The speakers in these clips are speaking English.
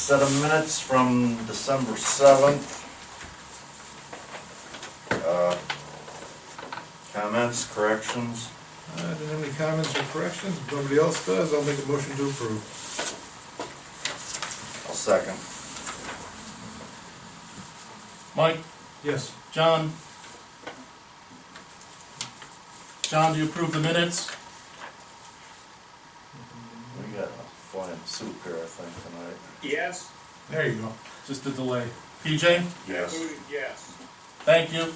set of minutes from December 7th. Comments, corrections? I didn't have any comments or corrections. If nobody else does, I'll make a motion to approve. I'll second. Mike, Yes. John? John, do you approve the minutes? We got a flying soup here, I think, tonight. Yes. There you go. Just a delay. PJ? Yes. Voted yes. Thank you.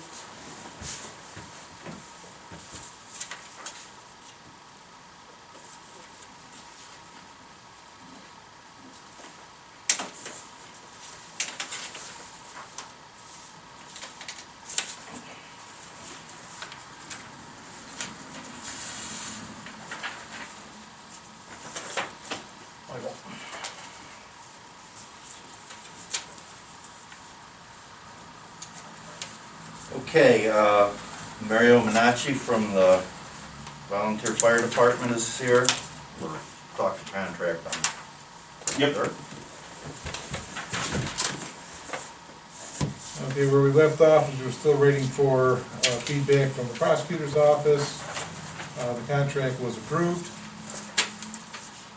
Michael. Okay, Mario Minacci from the Volunteer Fire Department is here. We'll talk to contract on. Yep. Sir? Okay, where we left off is we're still waiting for feedback from the prosecutor's office. The contract was approved,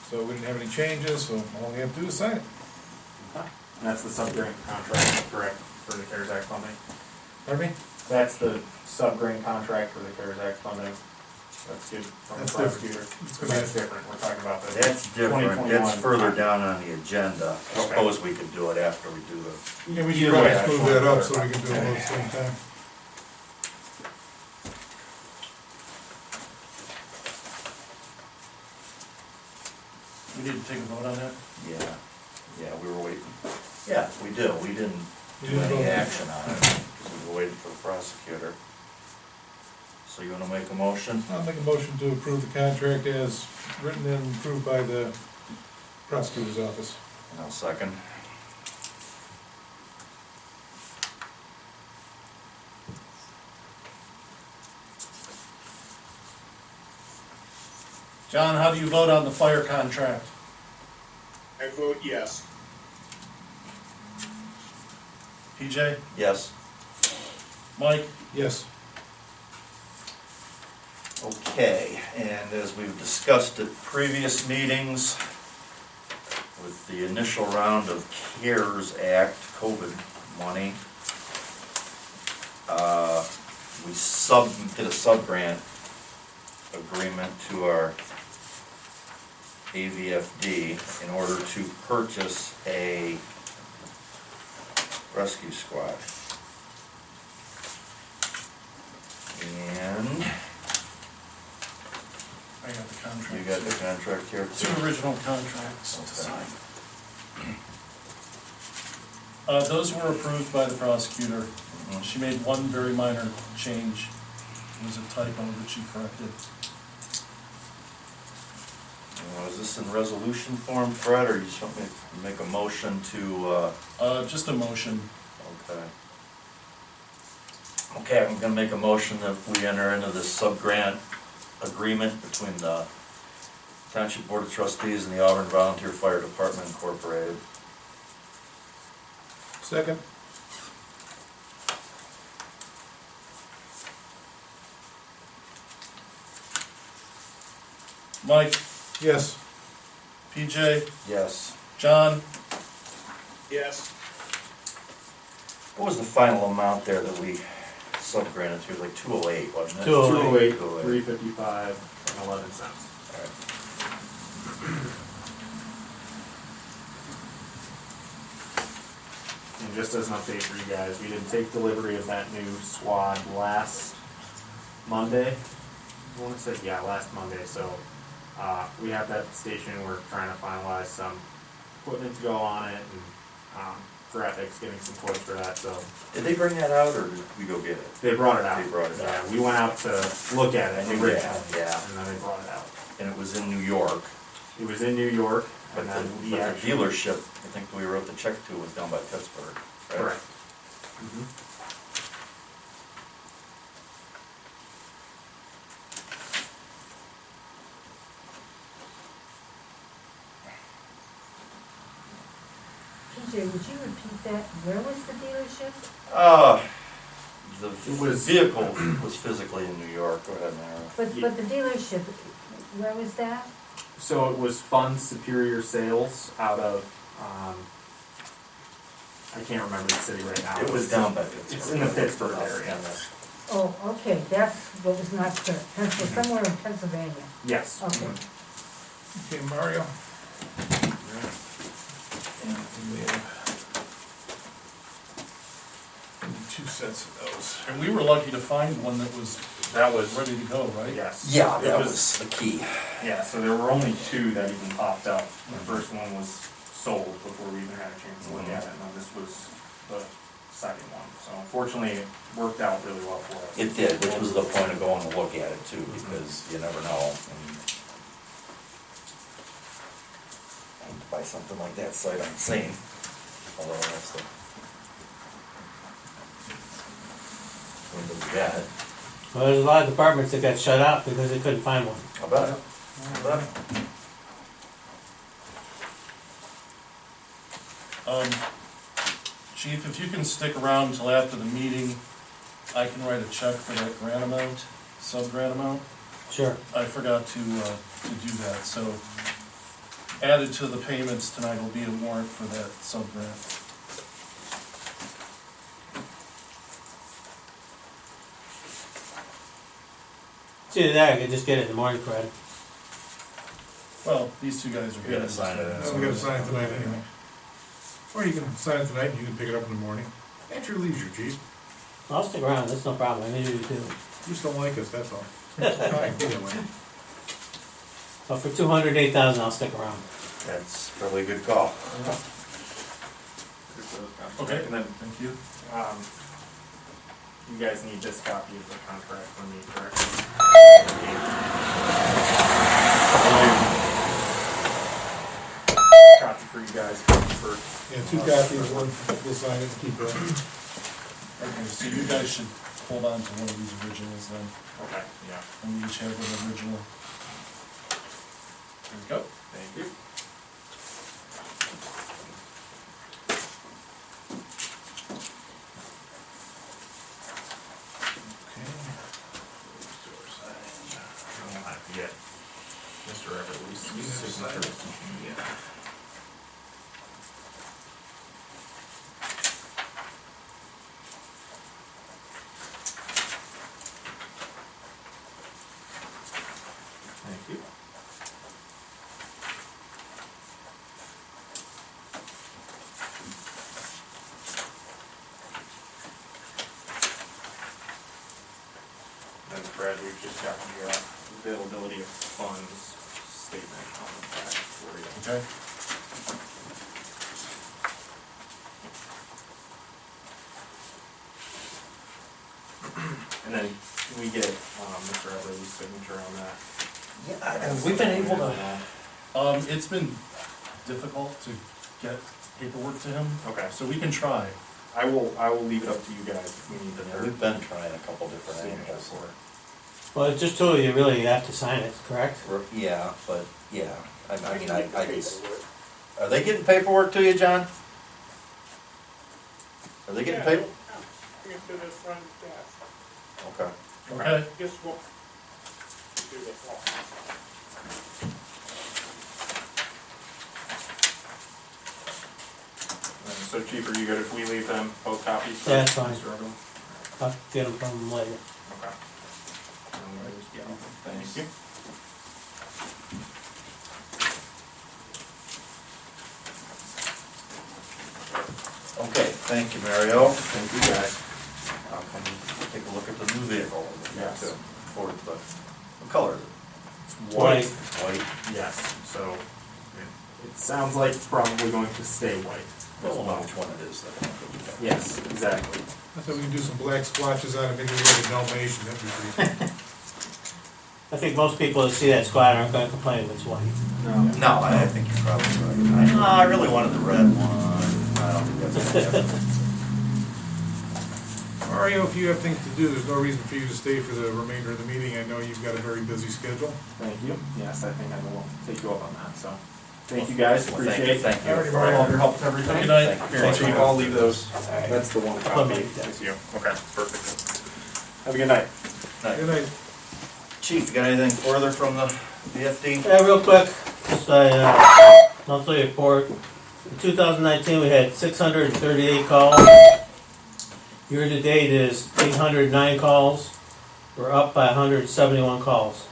so we didn't have any changes, so all we have to do is sign it. And that's the sub-grant contract, correct, for the CARES Act funding? Pardon me? That's the sub-grant contract for the CARES Act funding. That's good from the That's different. prosecutor. It's gonna That's different, we're talking about the. That's different, that's 2021. further down on the agenda. I Okay. suppose we could do it after we do the, Yeah, we should Either way, probably I move just that wanted up to so we can do it all at the clarify. same time. We need to take a vote on that? yeah, we were waiting. Yeah, we do, we didn't We do didn't any vote. action on it, because we were waiting for the prosecutor. So you wanna make a motion? I'll make a motion to approve the contract as written and approved by the prosecutor's office. And I'll second. John, how do you vote on the fire contract? I vote yes. PJ? Yes? Mike? Yes. Okay, and as we've discussed at previous meetings, with the initial round of CARES Act COVID money, we did a sub-grant agreement to our AVFD in order to purchase a rescue squad. And I got the contract. you got the contract here too? Two original contracts to Okay. sign. Those were approved by the prosecutor. Mhm. She made one very minor change. It was a typo that she corrected. Is this in resolution form, Fred, or you just want me to make a motion to, Just a motion. okay. Okay, I'm gonna make a motion that we enter into this sub-grant agreement between the Township Board of Trustees and the Auburn Volunteer Fire Department Incorporated. Second? Mike? Yes. PJ? Yes. John? Yes. What was the final amount there that we sub-granted to? It was like 208, wasn't it? 208, 208. 355, and 11 cents. All right. And just as an update for you guys, we didn't take delivery of that new squad last Monday. I want to say, yeah, last Monday, so, we have that at the station, we're trying to finalize some equipment to go on it, and, graphics, getting some quotes for that, so. Did they bring that out, or did we go get it? They brought it out. They brought it out. Yeah, we went out to look at it, Yeah, originally, yeah. and then they brought it out. And it was in New York. It was in New York, But and the, then but the the actual. dealership, I think we wrote the check to, was down by Pittsburgh, right? Correct. Mhm. TJ, would you repeat that? Where was the dealership? The It was- vehicle was physically in New York. Go ahead, Mara. But the dealership, where was that? So it was Fund Superior Sales out of, I can't remember the city right now. It was down by Pittsburgh. It's in the Pittsburgh area. Oh, okay, that's what was not clear. Somewhere in Pennsylvania. Yes. Okay. Okay, Mario? And we have two sets of those. And we were lucky to find one that was That was, ready to go, right? yes. Yeah, It that was the key. Yeah, so there were only two that even popped up. The first one was sold before we even had a chance to look at it, and then this was the second one. So unfortunately, it worked out really well for us. It did, which was the point of going to look at it too, because you never know. And to buy something like that sight unseen, although that's the windows bad. Well, there's a lot of departments that got shut out because they couldn't find one. I bet. I bet. Chief, if you can stick around until after the meeting, I can write a check for that grant amount, sub-grant amount. Sure. I forgot to do that, so added to the payments tonight will be a warrant for that sub-grant. It's either that or you could just get it in the morning, Fred. Well, these two guys are You here. gotta sign it in. No, we gotta sign it tonight anyway. Or you can sign it tonight and you can pick it up in the morning. At your leisure, chief. I'll stick around, that's no problem, I need you to. You just don't like us, that's all. Fine, either way. But for 208,000, I'll stick around. That's probably a good call. Okay, And then, thank you. you guys need this copy of the contract from me, correct? Copy for you guys, copy for. Yeah, two copies, one, we'll sign it and keep it. Okay, so you guys should hold on to one of these originals then, Okay, yeah, and we each have an original. There we go. thank you. And we'll have to get Mr. Everly's signature. Thank you. And Fred, we've just got the availability of funds statement on the back for you. Okay. And then can we get Mr. Everly's signature on that? Yeah, have we been able to? It's been difficult to get paperwork to him, Okay, so we can try. I will leave it up to you guys if we need the Yeah, third we've been trying a couple different signature angles. for it. Well, it's just two of you really have to sign it, correct? Yeah, but, yeah, I mean, I just, are they getting paperwork to you, John? Are they getting paper? Bring it to the front desk. Okay. Okay. Just walk to the front. And so Chief, are you good if we leave them both copies? for Yeah, that's fine. Mr. Everly? I'll get them from him later. Okay. No worries. Yeah, thank you. Okay, thank you, Mario. Thank you guys. I'll come take a look at the new vehicle. Yes. Too. Forward to the, what color is it? White. White. Yes, so it sounds like it's probably going to stay white. We'll know which one it is then. Yes, exactly. I thought we can do some black splotches on it, maybe like a Dalmatian, that'd be pretty. I think most people that see that squad aren't gonna complain if it's white. No, I think you're probably right. I really wanted the red one. I don't think that's gonna happen. Mario, if you have things to do, there's no reason for you to stay for the remainder of the meeting. I know you've got a very busy schedule. Thank you. Yes, I think I will take you up on that, so. Thank you guys, Well, thank appreciate you, it. thank you. Alrighty, for Brian. all All your help with everything. Good night. Thank you. Here, Chief, I'll leave those. Alright. That's the one I'll copy. make that. It's you. Okay, perfect. Have a good night. Good night. Chief, you got anything further from the VFD? Yeah, real quick, just monthly report. In 2019, we had 638 calls. Year to date is 809 calls. We're up by 171 calls.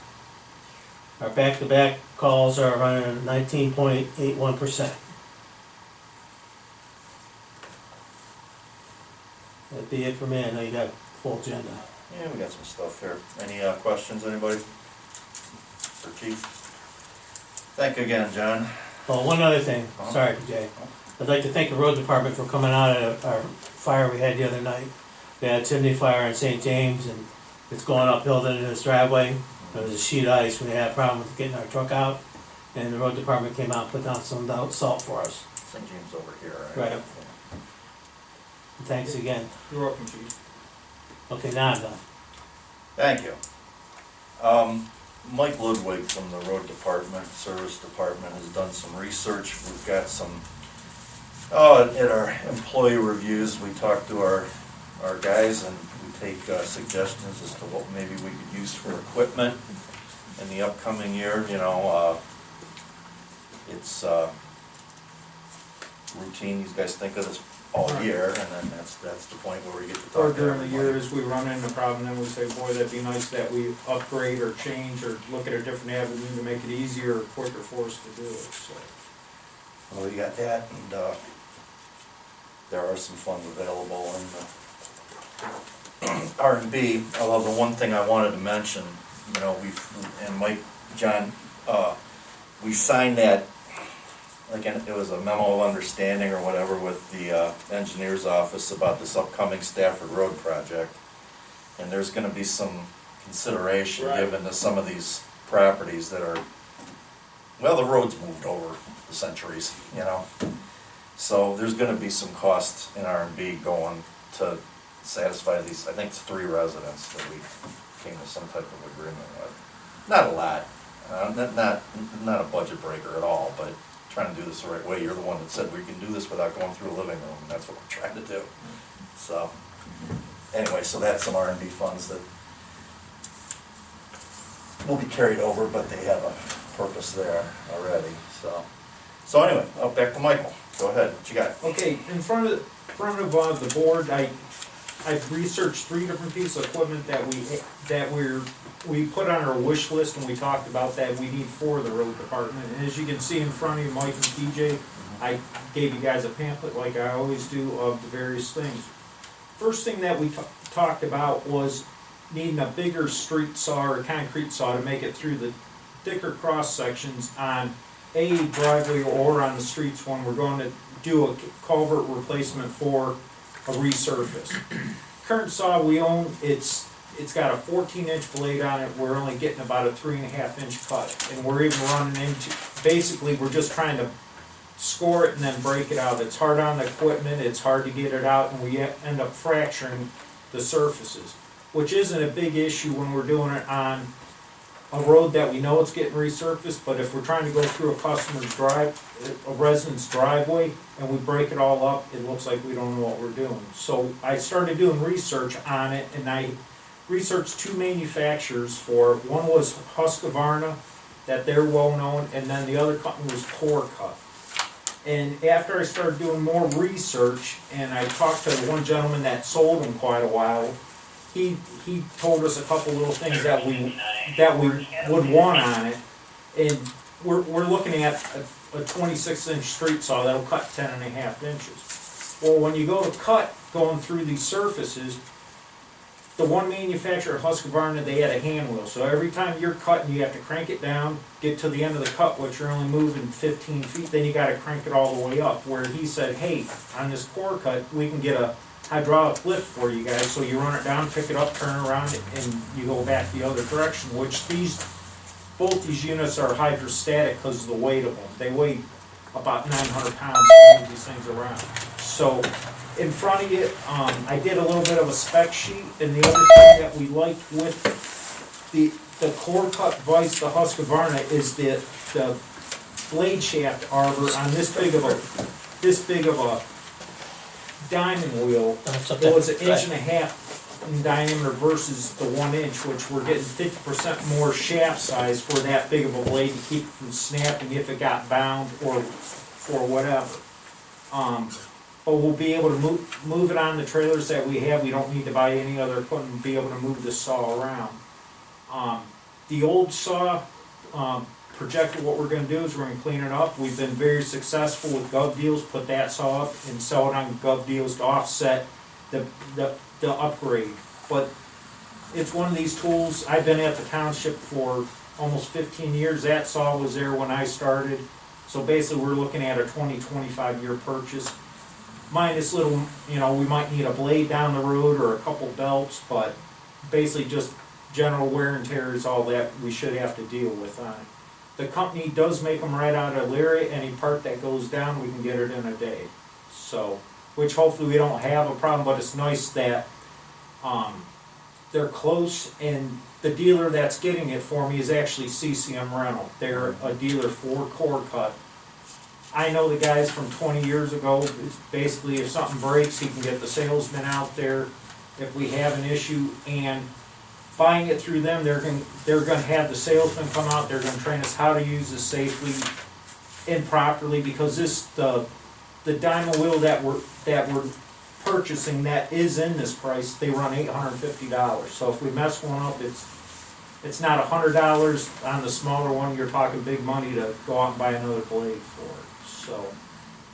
Our back-to-back calls are around 19.81%. That'd be it for me. I know you got a full agenda. Yeah, we got some stuff here. Any questions, anybody? For Chief? Thank you again, John. Well, one other thing, sorry, Jay. I'd like to thank the road department for coming out of our fire we had the other night. We had a chimney fire in St. James, and it's going uphill into this driveway. There was a sheet of ice, we had a problem with getting our truck out, and the road department came out and put down some salt for us. St. James over here, right? Right. Thanks again. You're welcome, Chief. Okay, now I'm done. Thank you. Mike Ludwig from the road department, service department, has done some research. We've got some, at our employee reviews, we talk to our guys and we take suggestions as to what maybe we could use for equipment in the upcoming year. You know, it's routine. These guys think of this all year, and then that's the point where we get to talk. Or to during the everybody. year, as we run into a problem, then we say, boy, that'd be nice that we upgrade or change or look at a different avenue to make it easier or quicker for us to do it, so. Well, you got that, and there are some funds available in the R&B. Although the one thing I wanted to mention, you know, and Mike, John, we signed that, like, it was a memo of understanding or whatever with the engineer's office about this upcoming Stafford Road project. And there's gonna be some consideration Right. given to some of these properties that are, well, the road's moved over the centuries, you know? So there's gonna be some costs in R&B going to satisfy these, I think it's 3 residents that we came to some type of agreement with. Not a lot, not a budget breaker at all, but trying to do this the right way. You're the one that said we can do this without going through a living room, and that's what we're trying to do. So, anyway, so that's some R&D funds that will be carried over, but they have a purpose there already, so. So anyway, back to Michael. Go ahead, what you got? Okay, in front of the board, I've researched 3 different pieces of equipment that we put on our wish list, and we talked about that we need for the road department. And as you can see in front of you, Mike and TJ, I gave you guys a pamphlet like I always do of the various things. First thing that we talked about was needing a bigger street saw or concrete saw to make it through the thicker cross sections on a driveway or on the streets when we're going to do a culvert replacement for a resurface. Current saw we own, it's got a 14-inch blade on it. We're only getting about a 3.5-inch cut, and we're even running into, basically we're just trying to score it and then break it out. It's hard on the equipment, it's hard to get it out, and we end up fracturing the surfaces, which isn't a big issue when we're doing it on a road that we know it's getting resurfaced, but if we're trying to go through a customer's a resident's driveway, and we break it all up, it looks like we don't know what we're doing. So I started doing research on it, and I researched 2 manufacturers for it. One was Husqvarna, that they're well known, and then the other company was Core Cut. And after I started doing more research, and I talked to one gentleman that sold them quite a while, he told us a couple little things that we would want on it. And we're looking at a 26-inch street saw that'll cut 10.5 inches. Well, when you go to cut going through these surfaces, the one manufacturer, Husqvarna, they had a hand wheel. So every time you're cutting, you have to crank it down, get to the end of the cut, which you're only moving 15 feet, then you gotta crank it all the way up. Where he said, hey, on this core cut, we can get a hydraulic lift for you guys, so you run it down, pick it up, turn around, and you go back the other direction, which both these units are hydrostatic because of the weight of them. They weigh about 900 pounds to move these things around. So, in front of you, I did a little bit of a spec sheet, and the other thing that we liked with the core cut vise, the Husqvarna, is the blade shaft arbor on this big of a diamond wheel. That's It was an inch and a half in diameter versus the 1 inch, which we're getting 50% more shaft size for that big of a blade to keep it from snapping if it got bound or whatever. But we'll be able to move it on the trailers that we have. We don't need to buy any other equipment, be able to move the saw around. The old saw, projected what we're gonna do is we're gonna clean it up. We've been very successful with gov deals, put that saw up and sell it on gov deals to offset the upgrade. But it's one of these tools, I've been at the township for almost 15 years. That saw was there when I started. So basically, we're looking at a 20-25 year purchase. Minus little, we might need a blade down the road or a couple belts, but basically just general wear and tear is all that we should have to deal with on it. The company does make them right out of Leary. Any part that goes down, we can get it in a day. So, which hopefully we don't have a problem, but it's nice that they're close, and the dealer that's getting it for me is actually CCM Rental. They're a dealer for core cut. I know the guys from 20 years ago. It's basically, if something breaks, he can get the salesman out there if we have an issue, and buying it through them, they're gonna have the salesman come out, they're gonna train us how to use this safely and properly, because the diamond wheel that we're purchasing that is in this price, they run $850. So if we mess one up, it's not $100 on the smaller one. You're talking big money to go out and buy another blade for it. So,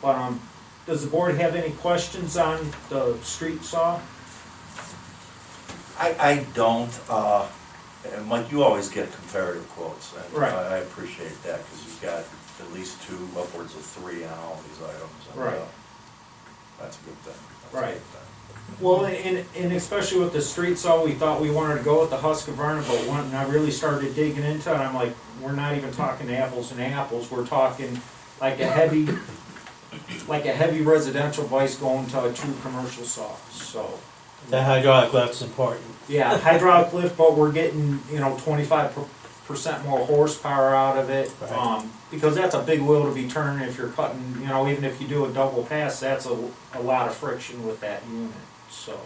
but does the board have any questions on the street saw? I don't, and Mike, you always get comparative quotes, and Right. I appreciate that, because you've got at least 2, upwards of 3 on all these items. And, Right. That's a good thing. That's a Right. good thing. Well, and especially with the street saw, we thought we wanted to go with the Husqvarna, but when I really started digging into it, I'm like, we're not even talking apples and apples. We're talking like a heavy residential vise going to a true commercial saw. So The hydraulic lift's important. yeah, hydraulic lift, but we're getting 25% more horsepower out of it. Right. Because that's a big wheel to be turning if you're cutting. Even if you do a double pass, that's a lot of friction with that unit. So,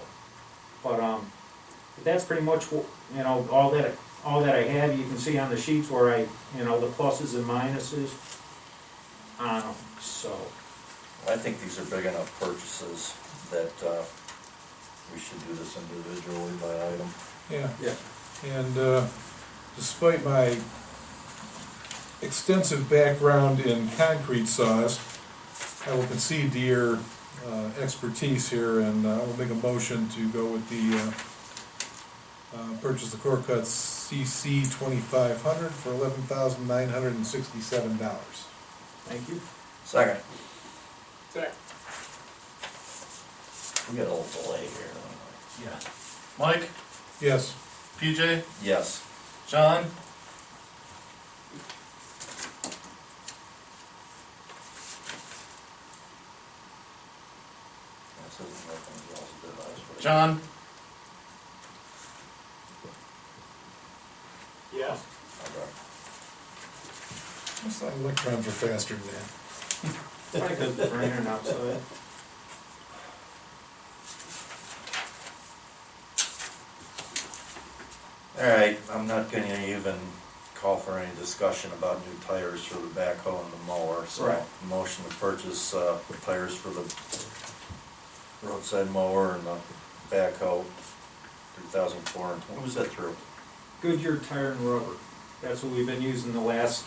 but that's pretty much all that I have. You can see on the sheets where the pluses and minuses on them. So, I think these are big enough purchases that we should do this individually by item. Yeah. And despite my extensive background in concrete saws, I will concede to your expertise here, and I will make a motion to go with the purchase the core cut CC 2500 for $11,967. thank you. Second, Second. we got a little delay here. don't Yeah. Mike, Yes. PJ, we? Yes. John, This isn't like anything else that did last week. John, Yes. Okay. It's like electrons are faster than that. Like a raining outside. All right, I'm not gonna even call for any discussion about new tires for the backhoe and the mower, so Right. motion to purchase, tires for the roadside mower and the backhoe, 3,400, what was that through? Goodyear tire and rubber. That's what we've been using the last,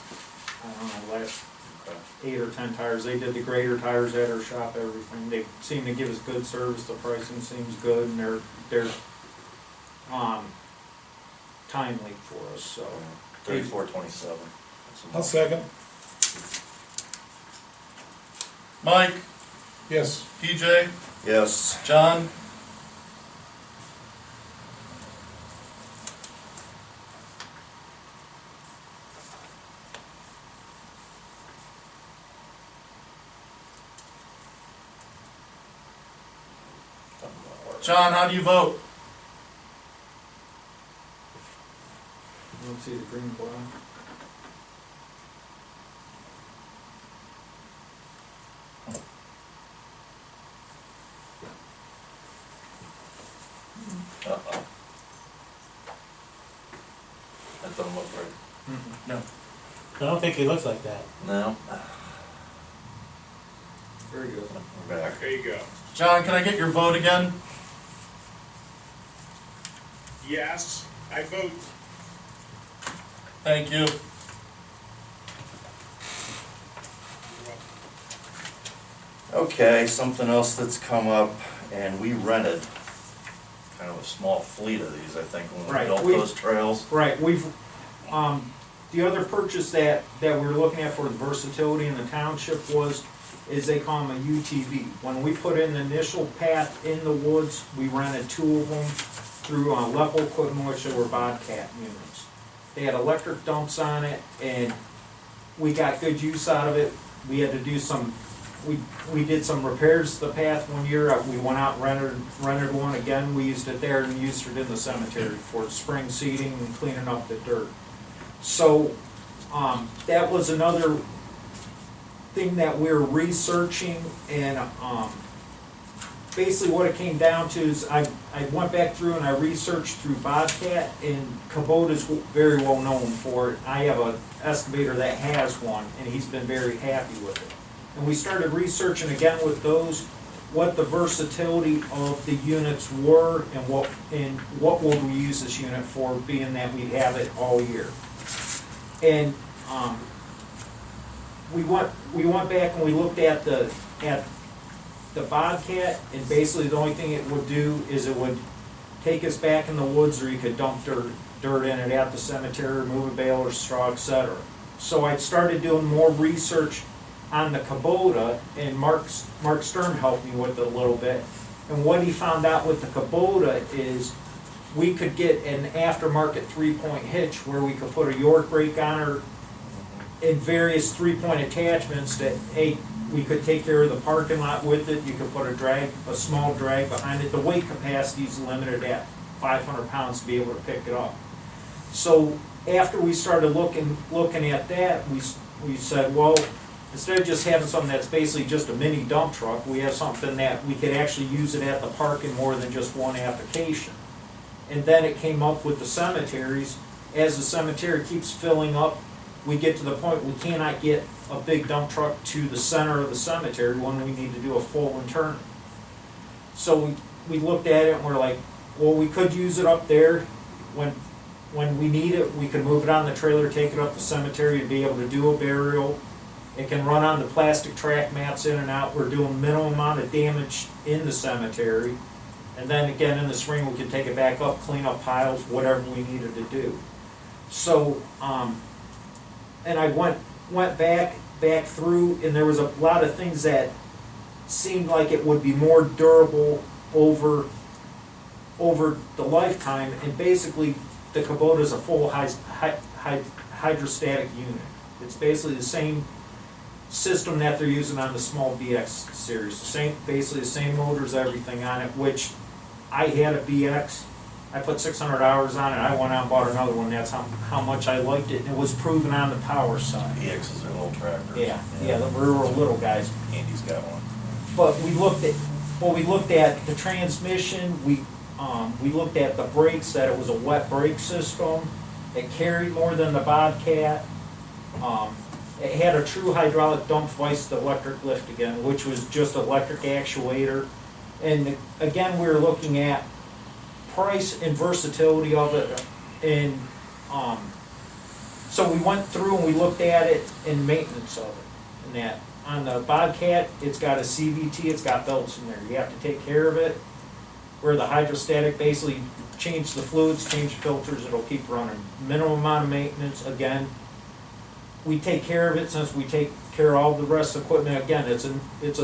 last Okay. 8 or 10 tires. They did the greater tires at our shop, everything. They seem to give us good service, the pricing seems good, and they're timely for us, so. 3427. I'll second. Mike, Yes. PJ, Yes. John, John, how do you vote? You don't see the green flag? don't think he looks like that. No, Very good. we're back. There you go. John, can I get your vote again? Yes, I vote. Thank you. Okay, something else that's come up, and we rented kind of a small fleet of these, I think, when we Right, built we- those trails. Right, the other purchase that we were looking at for the versatility in the township is they call them a UTV. When we put in the initial path in the woods, we rented 2 of them through Level Equipment, which were Bobcat units. They had electric dumps on it, and we got good use out of it. We had to do we did some repairs to the path one year. We went out and rented one again. We used it there and used it in the cemetery for spring seeding and cleaning up the dirt. So, that was another thing that we're researching, and, basically what it came down to is I went back through and I researched through Bobcat, and Kubota's very well known for it. I have an excavator that has one, and he's been very happy with it. And we started researching again with those, what the versatility of the units were and what would we use this unit for, being that we'd have it all year. And, we went back and we looked at the Bobcat, and basically the only thing it would do is it would take us back in the woods, or you could dump dirt in it at the cemetery, remove a bale or straw, etc. So I started doing more research on the Kubota, and Mark Sturm helped me with it a little bit. And what he found out with the Kubota is we could get an aftermarket 3-point hitch where we could put a York rake on her and various 3-point attachments that, hey, we could take care of the parking lot with it. You could put a small drag behind it. The weight capacity is limited at 500 pounds to be able to pick it up. So after we started looking at that, we said, well, instead of just having something that's basically just a mini dump truck, we have something that we could actually use it at the park in more than just one application. And then it came up with the cemeteries. As the cemetery keeps filling up, we get to the point we cannot get a big dump truck to the center of the cemetery when we need to do a full turn. So we looked at it and we're like, well, we could use it up there. When we need it, we can move it on the trailer, take it up the cemetery to be able to do a burial. It can run on the plastic track mats in and out. We're doing minimum amount of damage in the cemetery. And then again, in the spring, we can take it back up, clean up piles, whatever we needed to do. So, and I went back through, and there was a lot of things that seemed like it would be more durable over the lifetime. And basically, the Kubota is a full hydrostatic unit. It's basically the same system that they're using on the small BX series. Basically the same motors, everything on it, which I had a BX. I put 600 hours on it. I went out and bought another one. That's how much I liked it. And it was proven on the power side. EXs are little tractors. Yeah, the rural little guys. Andy's got one. But we looked at the transmission. We looked at the brakes, that it was a wet brake system. It carried more than the Bobcat. It had a true hydraulic dump, twice the electric lift again, which was just electric actuator. And again, we were looking at price and versatility of it. And so we went through and we looked at it and maintenance of it. And that on the Bobcat, it's got a CVT, it's got belts in there. You have to take care of it. Where the hydrostatic, basically change the fluids, change the filters, it'll keep running. Minimum amount of maintenance, again. We take care of it since we take care of all the rest of the equipment. Again, it's a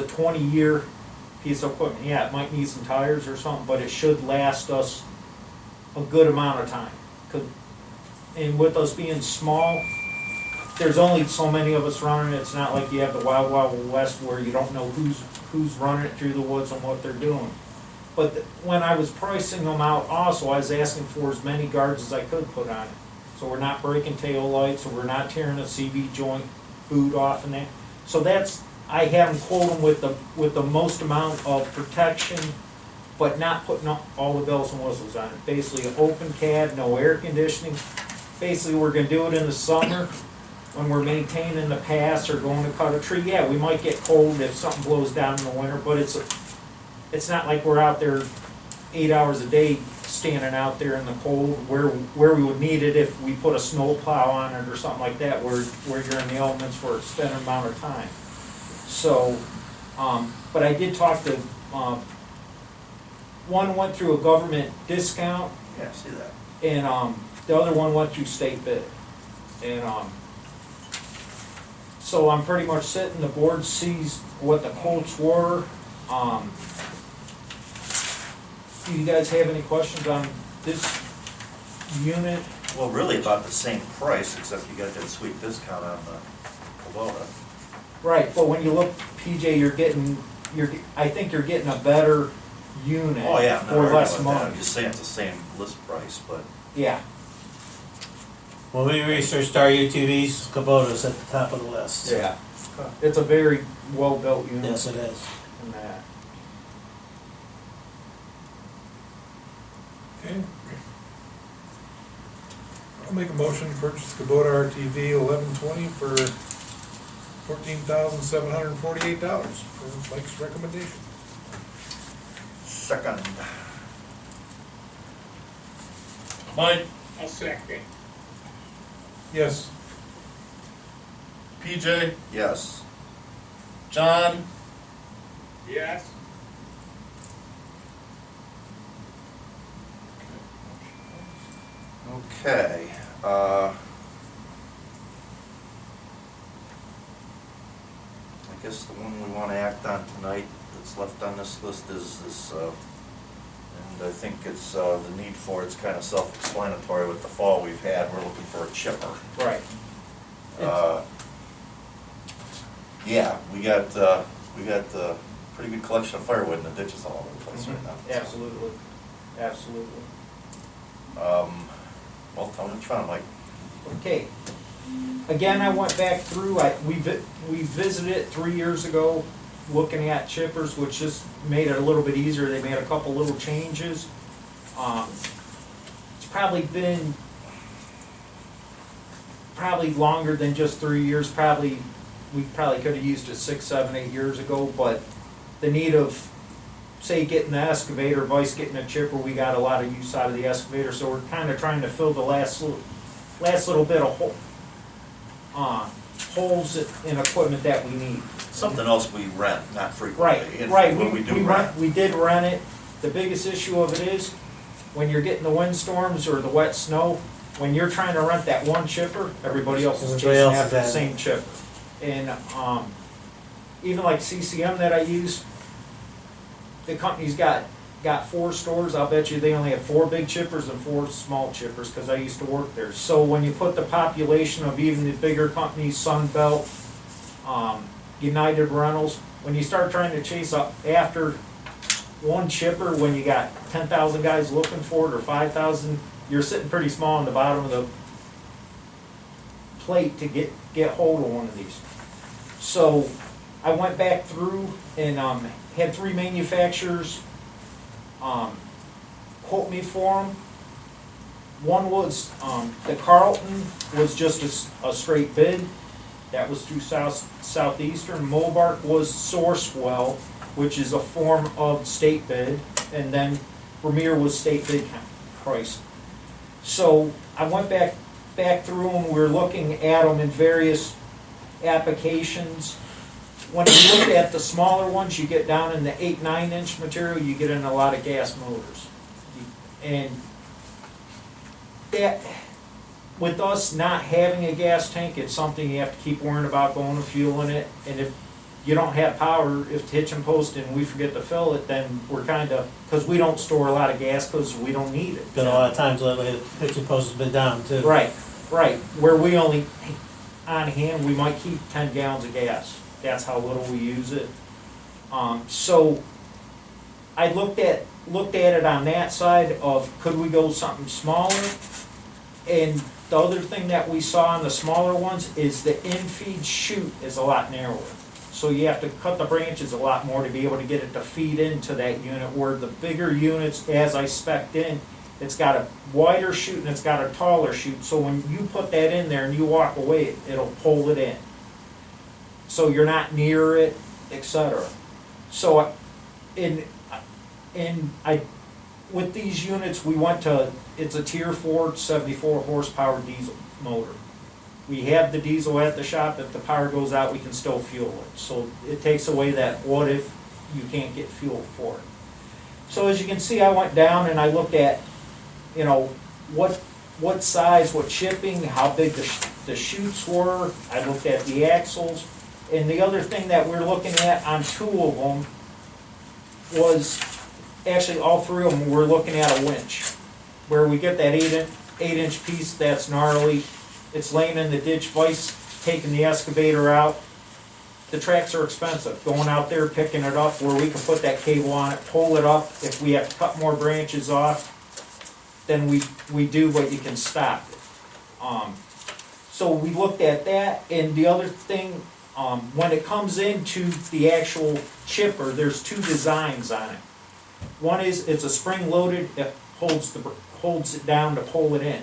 20-year piece of equipment. Yeah, it might need some tires or something, but it should last us a good amount of time. And with us being small, there's only so many of us running it. It's not like you have the Wild Wild West where you don't know who's running it through the woods and what they're doing. But when I was pricing them out also, I was asking for as many guards as I could put on it. So we're not breaking tail lights, or we're not tearing a CV joint boot off and that. So I have them quote them with the most amount of protection, but not putting all the bells and whistles on it. Basically an open cab, no air conditioning. Basically we're gonna do it in the summer. when we're maintaining the pass or going to cut a tree, yeah, we might get cold if something blows down in the winter, but it's not like we're out there 8 hours a day standing out there in the cold where we would need it if we put a snow plow on it or something like that, where you're in the elements for an extended amount of time. So, but I did talk to, one went through a government discount, Yeah, see that. and the other one went through state bid. And so I'm pretty much sitting, the board sees what the quotes were. Do you guys have any questions on this unit? Well, really about the same price, except you got that sweet discount on the Kubota. Right, but when you look, PJ, I think you're getting a better unit Oh, yeah, I'm not for arguing less with that. I'm money. just saying it's the same list price, but Yeah, When we researched our UTVs, Kubota's at the top of the list. yeah. It's a very well-built unit. Yes, it is. And that. Okay. I'll make a motion to purchase Kubota RTV 1120 for $14,748 for Mike's recommendation. second. Mike, I'll second. Yes. PJ, Yes. John, Yes, Okay, I guess the one we wanna act on tonight that's left on this list is this, and I think it's, the need for it's kinda self-explanatory with the fall we've had, we're looking for a chipper. Right. Yeah, we got a pretty good collection of firewood in the ditches all over the place right now. so. Absolutely, absolutely. Well, tell me what you found, Mike. Okay. Again, I went back through, we visited it 3 years ago, looking at chippers, which just made it a little bit easier. They made a couple little changes. It's probably been longer than just 3 years. We probably could have used it 6, 7, 8 years ago, but the need of, say, getting the excavator, vice getting a chipper, we got a lot of use out of the excavator, so we're kind of trying to fill the last little bit of holes in equipment that we need. Something else we rent, not frequently. Right, And right, when we do rent. we did rent it. The biggest issue of it is, when you're getting the windstorms or the wet snow, when you're trying to rent that one chipper, everybody else is Everybody chasing else after the has it. same chipper. And, even like CCM that I use, the company's got 4 stores. I'll bet you they only have 4 big chippers and 4 small chippers, because I used to work there. So when you put the population of even the bigger companies, Sunbelt, United Rentals, when you start trying to chase up after one chipper, when you got 10,000 guys looking for it, or 5,000, you're sitting pretty small on the bottom of the plate to get hold of one of these. So I went back through and had 3 manufacturers quote me for them. One was, the Carlton was just a straight bid. That was through Southeastern. Mobark was Sourcewell, which is a form of state bid. And then Vermeer was state bid price. So I went back through them. We were looking at them in various applications. When you look at the smaller ones, you get down in the 8-9 inch material, you get in a lot of gas motors. And that, with us not having a gas tank, it's something you have to keep worrying about going to fuel in it. And if you don't have power, if hitching post and we forget to fill it, then we're kind of, because we don't store a lot of gas because we don't need it. Been a lot of times lately, the pitching post has been down too. Right. Where we only, on hand, we might keep 10 gallons of gas. That's how little we use it. So I looked at it on that side of, could we go something smaller? And the other thing that we saw on the smaller ones is the infeed chute is a lot narrower. So you have to cut the branches a lot more to be able to get it to feed into that unit, where the bigger units, as I spec'd in, It's got a wider chute and it's got a taller chute, so when you put that in there and you walk away, it'll pull it in. So you're not near it, etc. So with these units, we went to, it's a tier 4 74 horsepower diesel motor. We have the diesel at the shop. If the power goes out, we can still fuel it. So it takes away that what if you can't get fuel for it. So as you can see, I went down and I looked at, you know, what size, what shipping, how big the chutes were. I looked at the axles. And the other thing that we're looking at on 2 of them was, actually all 3 of them, we're looking at a winch. Where we get that 8-inch piece that's gnarly. It's laying in the ditch, vice taking the excavator out. The tracks are expensive. Going out there, picking it up, where we can put that cable on it, pull it up. If we have to cut more branches off, then we do, but you can stop it. So we looked at that, and the other thing, when it comes into the actual chipper, there's 2 designs on it. One is it's a spring-loaded, it holds it down to pull it in.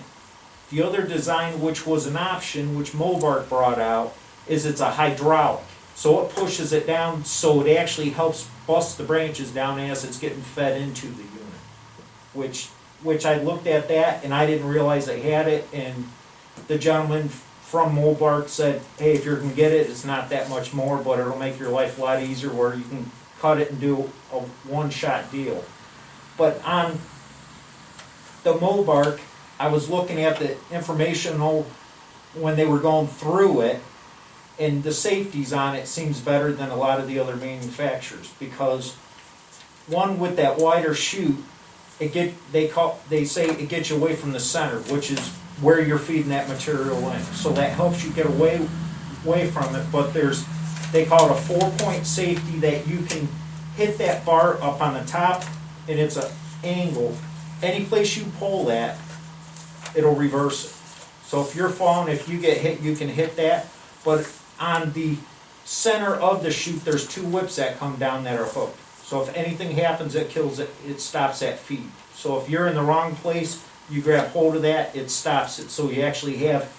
The other design, which was an option, which Mobart brought out, is it's a hydraulic. So it pushes it down, so it actually helps bust the branches down as it's getting fed into the unit. Which I looked at that, and I didn't realize I had it, and the gentleman from Mobart said, hey, if you're gonna get it, it's not that much more, but it'll make your life a lot easier where you can cut it and do a one-shot deal. But on the Mobart, I was looking at the informational when they were going through it, and the safeties on it seems better than a lot of the other manufacturers, because one, with that wider chute, they say it gets you away from the center, which is where you're feeding that material in. So that helps you get away from it, but they call it a 4-point safety, that you can hit that bar up on the top, and it's an angle. Any place you pull that, it'll reverse it. So if you're falling, if you get hit, you can hit that. But on the center of the chute, there's 2 whips that come down that are hooked. So if anything happens that kills it, it stops that feed. So if you're in the wrong place, you grab hold of that, it stops it. So you actually have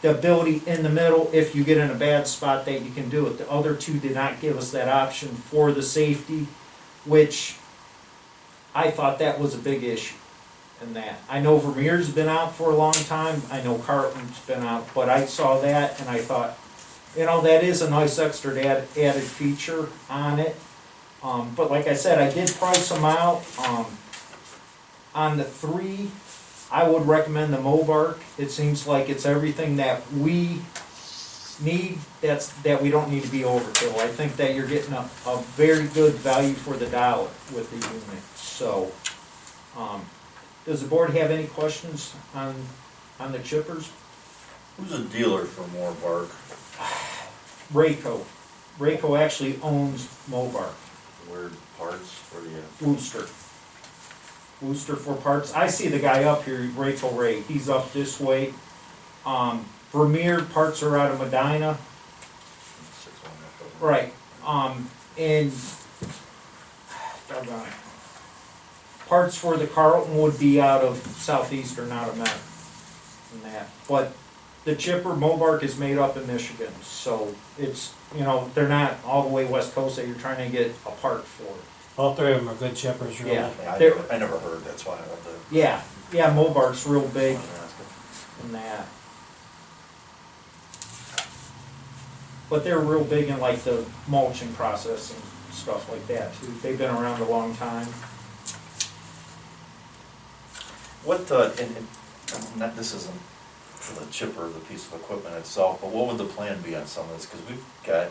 the ability in the middle, if you get in a bad spot, that you can do it. The other 2 did not give us that option for the safety, which I thought that was a big issue in that. I know Vermeer's been out for a long time, I know Carlton's been out, but I saw that and I thought, you know, that is a nice extra added feature on it. But like I said, I did price them out. On the 3, I would recommend the Mobart. It seems like it's everything that we need, that we don't need to be overkill. I think that you're getting a very good value for the dollar with the unit. So, does the board have any questions on the chippers? Who's a dealer for Moorbark? Rayco. Rayco actually owns Mobart. Weird parts for the, Wooster. Wooster for parts. I see the guy up here, Rayco Ray. He's up this way. Vermeer parts are out of Medina. 6-1. Right. And doggone it. Parts for the Carlton would be out of Southeastern, out of Met. And that. But the chipper, Mobart, is made up in Michigan. So it's, you know, they're not all the way West Coast that you're trying to get a part for. All 3 of them are good chippers, really. Yeah. I never heard, that's why I had to. Yeah. Yeah, Mobart's real big in that. But they're real big in like the mulching process and stuff like that too. They've been around a long time. What, and this isn't for the chipper, the piece of equipment itself, but what would the plan be on some of this? Because we've got,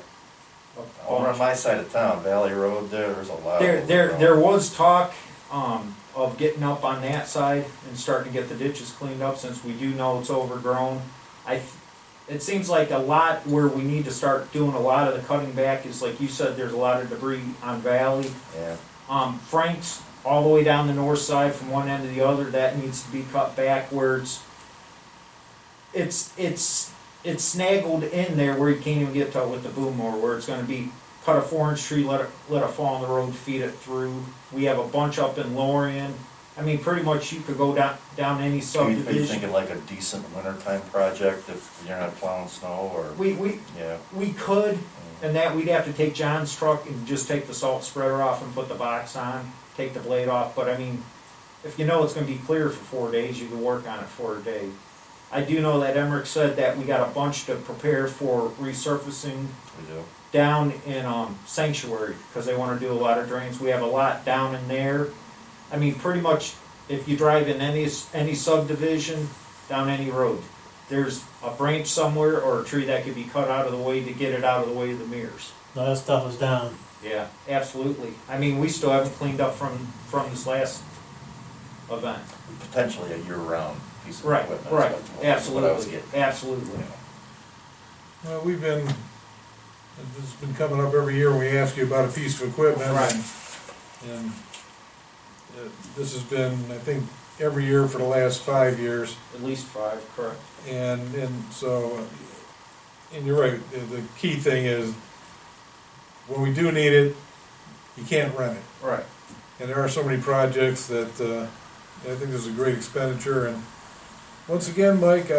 over on my side of town, Valley Road, there's a lot of. There was talk of getting up on that side and starting to get the ditches cleaned up, since we do know it's overgrown. It seems like a lot where we need to start doing a lot of the cutting back is, like you said, there's a lot of debris on Valley. Yeah. Frank's all the way down the north side from one end to the other, that needs to be cut back where it's snaggled in there where you can't even get to it with the boom mower, where it's gonna be cut a 4-inch tree, let it fall on the road, feed it through. We have a bunch up in Lorien. I mean, pretty much you could go down any Are you subdivision. thinking like a decent wintertime project if you're not plowing snow or, We yeah? could, and that we'd have to take John's truck and just take the salt spreader off and put the box on, take the blade off, but I mean, if you know it's gonna be clear for 4 days, you can work on it for a day. I do know that Emmerich said that we got a bunch to prepare for resurfacing We do. down in Sanctuary, because they wanna do a lot of drains. We have a lot down in there. I mean, pretty much, if you drive in any subdivision, down any road, there's a branch somewhere or a tree that could be cut out of the way to get it out of the way of the mirrors. No, that stuff is down. Yeah, absolutely. I mean, we still haven't cleaned up from this last event. Potentially a year-round piece of Right, equipment. right, That's what I was absolutely, getting. absolutely. Well, this has been coming up every year, we ask you about a piece of equipment. Right. And this has been, I think, every year for the last 5 years. At least 5, correct. And so, and you're right, the key thing is, when we do need it, you can't rent it. Right. And there are so many projects that, I think this is a great expenditure, and once again, Mike,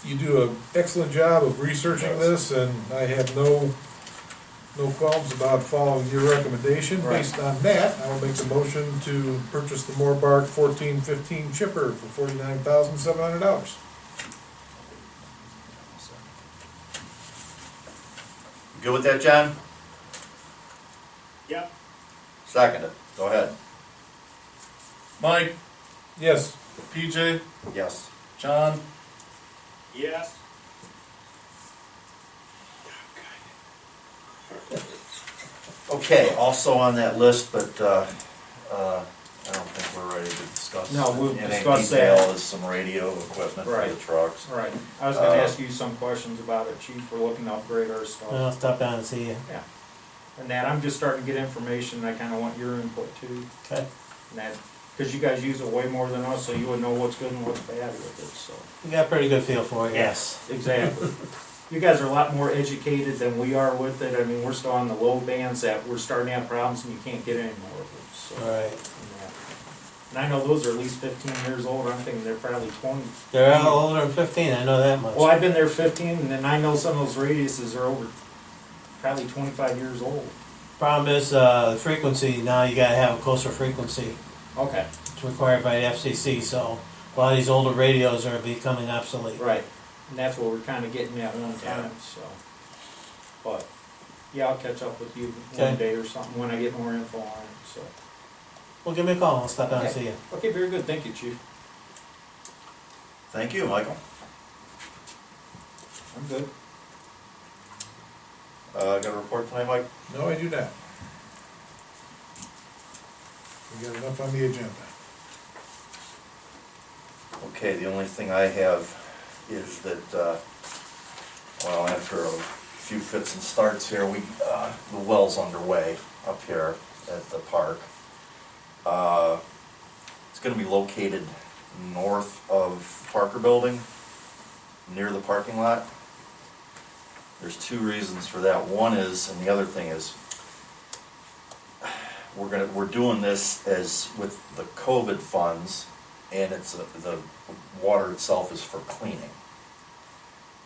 you do an excellent job of researching this, and I have no qualms about following your recommendation. Right. Based on that, I will make the motion to purchase the Moorbark 1415 chipper for $49,700. Good with that, John? Yep. Second it. Go ahead. Mike, Yes. PJ, Yes. John, Yes. Okay, also on that list, but, I don't think we're ready to discuss. No, we'll in any discuss detail that. is some radio equipment for Right. the trucks. Right. I was gonna ask you some questions about it, Chief. We're looking to upgrade our stuff. I'll stop down and see you. Yeah. And that, I'm just starting to get information, I kinda want your input too. Okay. And that, cause you guys use it way more than us, so you would know what's good and what's bad with it, so. You got a pretty good feel for it, yes. Exactly. You guys are a lot more educated than we are with it. I mean, we're still on the low bands that we're starting to have problems and you can't get any more of them, so. All right. Yeah. And I know those are at least 15 years old. I'm thinking they're probably 20. They're all older than 15, I know that much. Well, I've been there 15, and then I know some of those radiuses are over probably 25 years old. Problem is, the frequency, now you gotta have a closer frequency. Okay. It's required by the FCC, so a lot of these older radios are becoming obsolete. Right. And that's what we're kind of getting at one time, so. But, yeah, I'll catch up with you one Okay. day or something when I get more info on it, so. Well, give me a call, I'll stop down and Okay. see you. Okay, very good. Thank you, Chief. Thank you, Michael. I'm good. Got a report tonight, Mike? No, I do not. We got enough on the agenda. Okay, the only thing I have is that, well, after a few fits and starts here, the well's underway up here at the park. It's gonna be located north of Parker Building, near the parking lot. There's 2 reasons for that. One is, and the other thing is, we're doing this as with the COVID funds, and the water itself is for cleaning.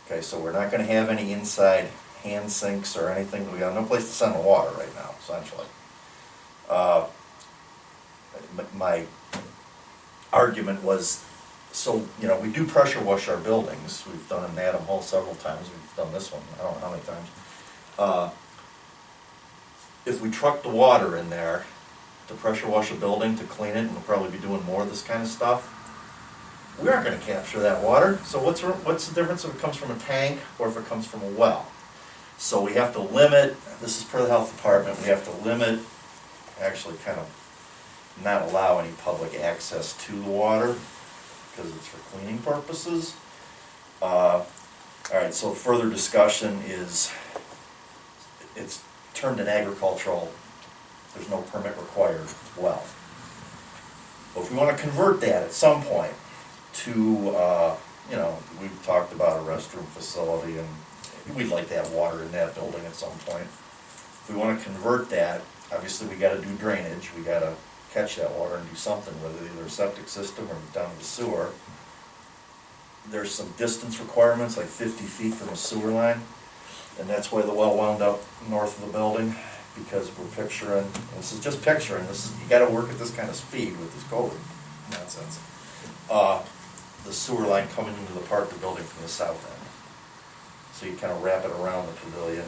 Okay, so we're not gonna have any inside hand sinks or anything. We got no place to send the water right now, essentially. My argument was, so, we do pressure wash our buildings. We've done it in Adam Hall several times. We've done this one, I don't know how many times. If we truck the water in there to pressure wash a building, to clean it, and we'll probably be doing more of this kind of stuff, we aren't gonna capture that water. So what's the difference if it comes from a tank or if it comes from a well? So we have to limit, this is per the health department, we have to limit, actually kind of not allow any public access to the water, because it's for cleaning purposes. Alright, so further discussion is, it's termed an agricultural, there's no permit required well. But if we want to convert that at some point to, we've talked about a restroom facility, and we'd like to have water in that building at some point. If we want to convert that, obviously we gotta do drainage, we gotta catch that water and do something with it, either a septic system or down the sewer. There's some distance requirements, like 50 feet from a sewer line, and that's why the well wound up north of the building, because we're picturing, and this is just picturing, this is, you gotta work at this kind of speed with this code nonsense. The sewer line coming into the part of the building from the south end. So you kind of wrap it around the pavilion.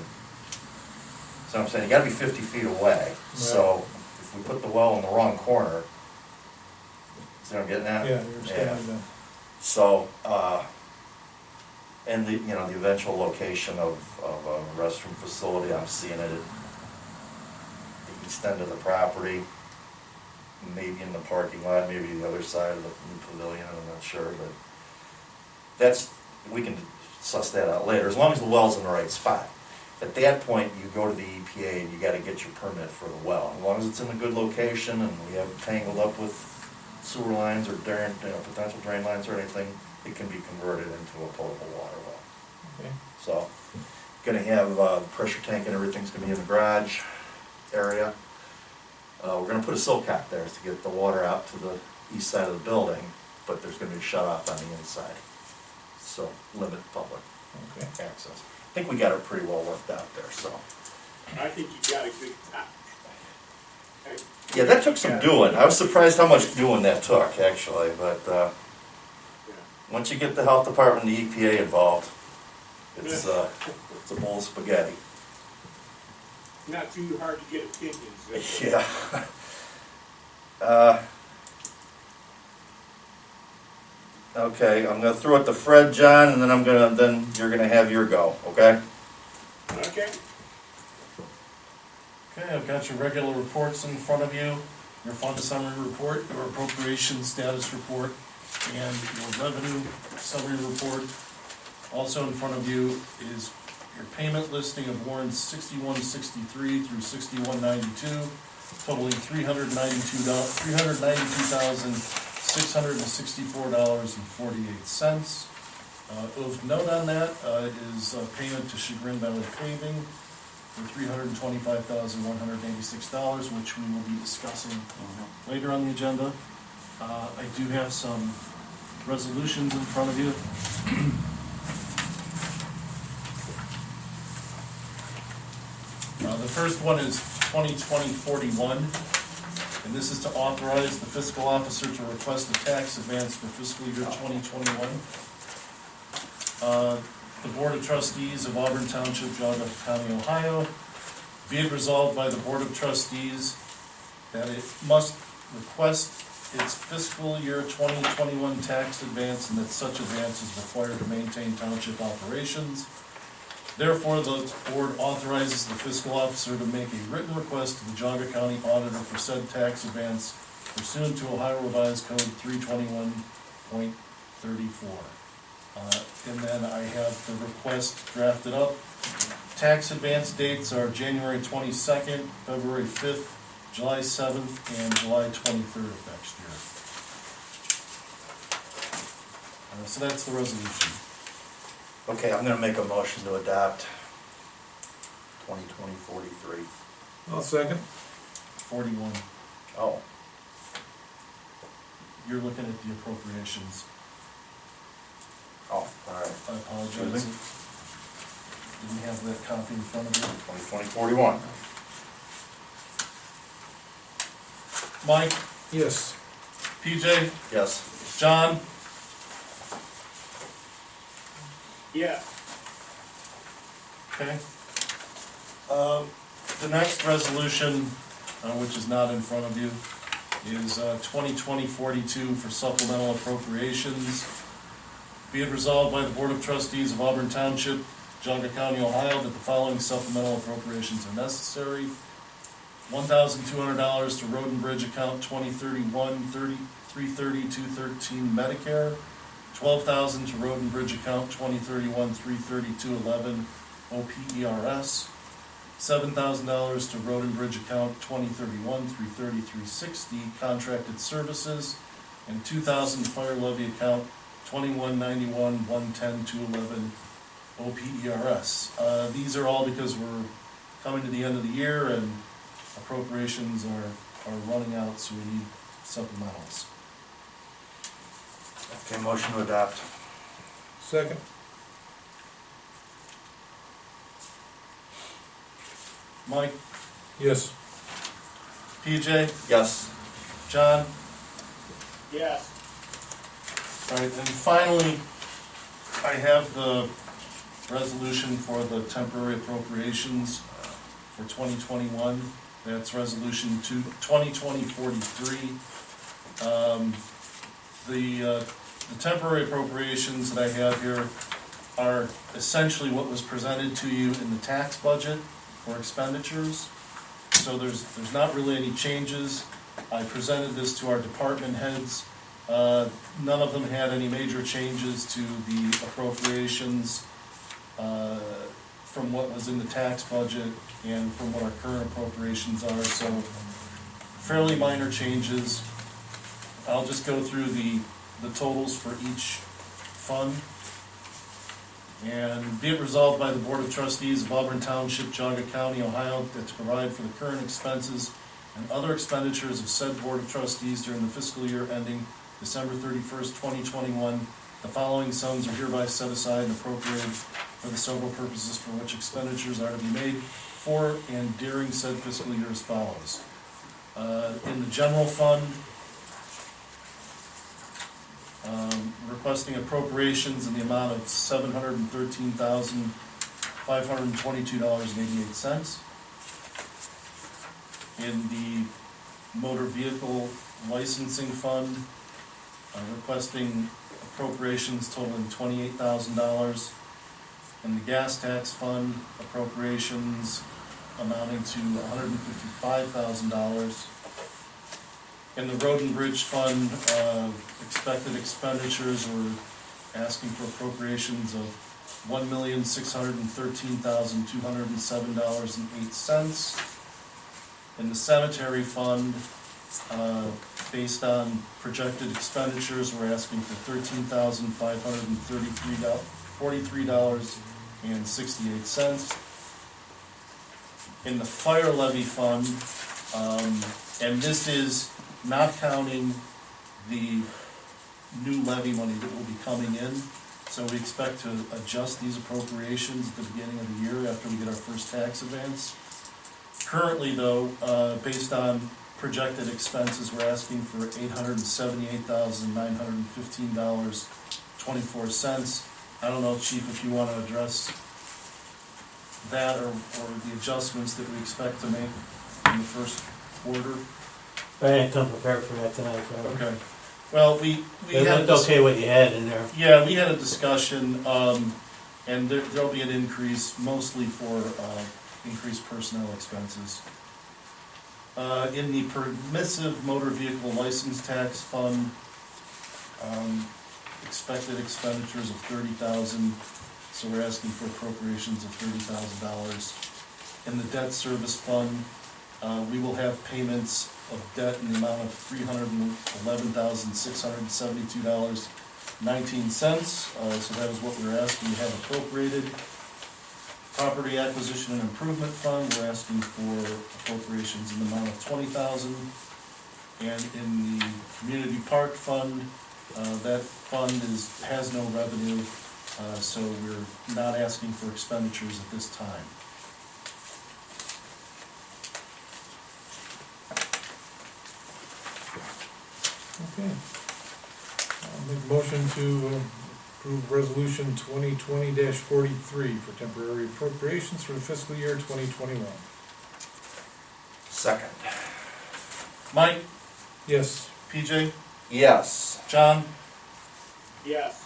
So I'm saying, you gotta be 50 feet away, so if we put the well in the wrong corner, see what I'm getting at? Yeah, you're standing there. So, and the, you know, the eventual location of a restroom facility, I'm seeing it at the east end of the property, maybe in the parking lot, maybe the other side of the pavilion, I'm not sure, but that's, we can suss that out later, as long as the well's in the right spot. At that point, you go to the EPA and you gotta get your permit for the well, as long as it's in a good location and we haven't tangled up with sewer lines or drain, you know, potential drain lines or anything, it can be converted into a potable water well. Okay. So, gonna have pressure tank and everything's gonna be in the garage area. We're gonna put a siltcock there to get the water out to the east side of the building, but there's gonna be a shut off on the inside. So, limit public Okay. access. I think we got it pretty well worked out there, so. I think you got a good top. Yeah, that took some doing. I was surprised how much doing that took, actually, but, Yeah. once you get the health department and the EPA involved, it's a bowl of spaghetti. Not too hard to get opinions. Yeah. Okay, I'm gonna throw it to Fred, John, and then you're gonna have your go, okay? Okay. Okay, I've got your regular reports in front of you, your fund summary report, your appropriation status report, and your revenue summary report. Also in front of you is your payment listing of warrants 6163 through 6192, totaling $392,664.48. Of note on that is payment to Chagrin Valley Paving for $325,186, which we will be discussing later on the agenda. I do have some resolutions in front of you. The first one is 2020-41, and this is to authorize the fiscal officer to request a tax advance for fiscal year 2021. The Board of Trustees of Auburn Township, Geauga County, Ohio, be it resolved by the Board of Trustees that it must request its fiscal year 2021 tax advance and that such advance is required to maintain township operations. Therefore, the board authorizes the fiscal officer to make a written request to the Geauga County Auditor for said tax advance pursuant to Ohio Revised Code 321.34. And then I have the request drafted up. Tax advance dates are January 22nd, February 5th, July 7th, and July 23rd of next year. So that's the resolution. Okay, I'm gonna make a motion to adopt 2020-43. I'll second. 41. Oh, You're looking at the appropriations. all right. I apologize. Excuse me? Didn't have that copy in front of you. 2020-41. Mike, Yes. PJ, Yes. John, Yeah. okay. The next resolution, which is not in front of you, is 2020-42 for supplemental appropriations. Be it resolved by the Board of Trustees of Auburn Township, Geauga County, Ohio, that the following supplemental appropriations are necessary. $1,200 to Road and Bridge account 2031-330-213 Medicare. $12,000 to Road and Bridge account 2031-332-11 OPERS. $7,000 to Road and Bridge account 2031-333-60 Contracted Services, and $2,000 to Fire Levy account 2191-110-211 OPERS. These are all because we're coming to the end of the year and appropriations are are running out, so we need supplementals. Okay, motion to adopt. Second? Mike, Yes. PJ, Yes. John? Yes. All right, and finally, I have the resolution for the temporary appropriations for 2021. That's resolution 2020-43. The temporary appropriations that I have here are essentially what was presented to you in the tax budget for expenditures. So there's not really any changes. I presented this to our department heads. None of them had any major changes to the appropriations from what was in the tax budget and from what our current appropriations are, so fairly minor changes. I'll just go through the totals for each fund. And be it resolved by the Board of Trustees of Auburn Township, Geauga County, Ohio, that to provide for the current expenses and other expenditures of said Board of Trustees during the fiscal year ending December 31st, 2021, the following sums are hereby set aside and appropriated for the several purposes for which expenditures are to be made for and during said fiscal year as follows. In the general fund, requesting appropriations in the amount of $713,522.88. In the motor vehicle licensing fund, requesting appropriations totaling $28,000. In the gas tax fund, appropriations amounting to $155,000. In the road and bridge fund, expected expenditures, we're asking for appropriations of $1,613,207.08. In the cemetery fund, based on projected expenditures, we're asking for $13,543.68. In the fire levy fund, and this is not counting the new levy money that will be coming in, so we expect to adjust these appropriations at the beginning of the year after we get our first tax advance. Currently though, based on projected expenses, we're asking for $878,915.24. I don't know, Chief, if you want to address that or the adjustments that we expect to make in the first quarter. I didn't come prepared for that tonight, so. Okay. Well, we It had. looked okay what you had in there. Yeah, we had a discussion, and there'll be an increase mostly for, increased personnel expenses. In the permissive motor vehicle license tax fund, expected expenditures of $30,000, so we're asking for appropriations of $30,000. In the debt service fund, we will have payments of debt in the amount of $311,672.19. So that is what we're asking to have appropriated. Property acquisition and improvement fund, we're asking for appropriations in the amount of $20,000. And in the community park fund, that fund has no revenue, so we're not asking for expenditures at this time. Okay. I'll make a motion to approve resolution 2020-43 for temporary appropriations for the fiscal year 2021. Second. Mike, Yes. PJ, Yes. John? Yes.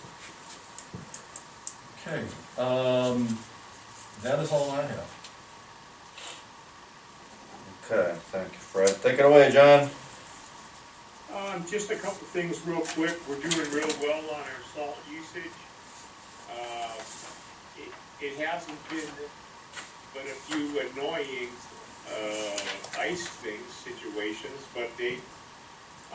Okay, that is all I have. Okay, thank you, Fred. Take it away, John. Just a couple things real quick. We're doing real well on our salt usage. It hasn't been but a few annoying, ice things, situations, but they,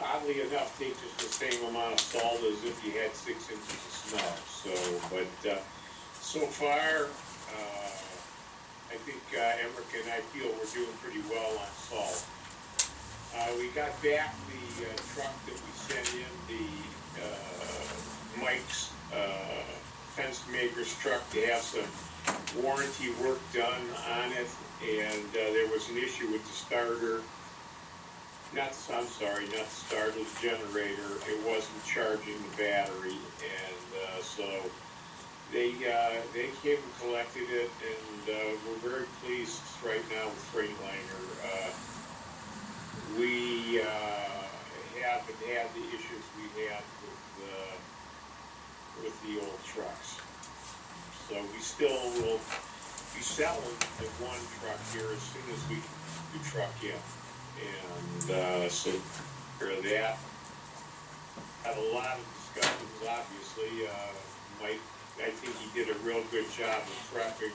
oddly enough, take just the same amount of salt as if you had 6 inches of snow. So, but, so far, I think, Emmerich and I feel we're doing pretty well on salt. got back the truck that we sent in, the Mike's fence maker's truck to have some warranty work done on it, and there was an issue with the starter. Not the starter, the generator. It wasn't charging the battery, and so they came and collected it, and we're very pleased right now with Freightliner. We haven't had the issues we had with the old trucks. So we still will be selling the one truck here as soon as we do truck in. And so for that, had a lot of discussions, obviously. Mike, I think he did a real good job of prepping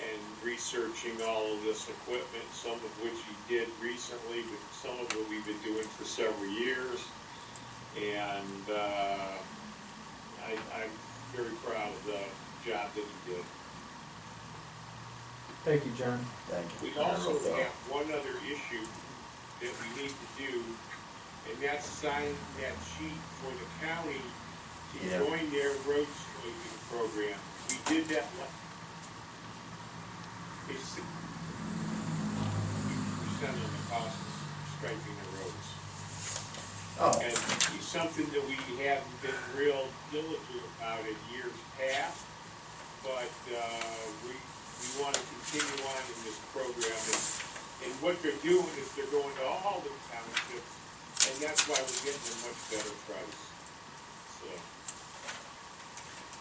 and researching all of this equipment, some of which he did recently, but some of it we've been doing for several years. And I'm very proud of the job that he did. Thank you, John. Thank you. We also have one other issue that we need to do, and that's sign that sheet for the county to join their road sweeping program. We did that it's 50% of the cost of striping the roads. Oh, And it's something that we haven't been real diligent about in years past, but we want to continue on in this program. And what they're doing is they're going to all the townships, and that's why we're getting a much better price. So.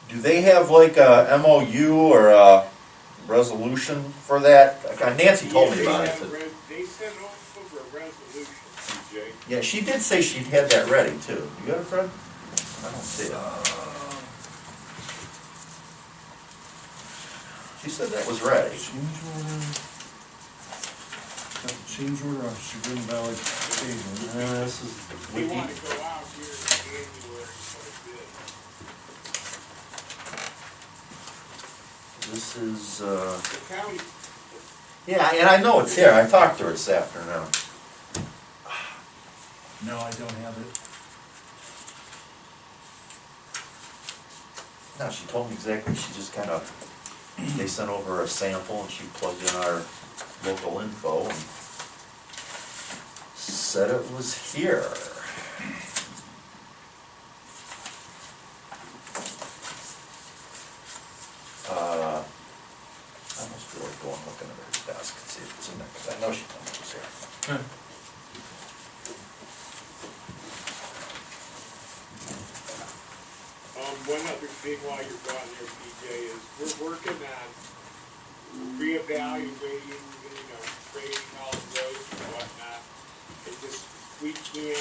do they have like a MOU or a resolution for that? Nancy told me about it. They sent over a resolution, TJ. Yeah, she did say she'd had that ready too. You got it, Fred? I don't see it. She said that was ready. Change order on Chagrin Valley paving. This is We wiki. want to go out here in January for a bid. This is, The county, yeah, and I know it's here. I talked to her this afternoon. No, I don't have it. No, she told me exactly. She just kind of, they sent over a sample and she plugged in our local info and said it was here. I almost feel like going looking at her desk and see if it's in there, because I know she told me it was here. one other thing while you're gone there, PJ, is we're working on reevaluating, trading all of those and whatnot. And just, we can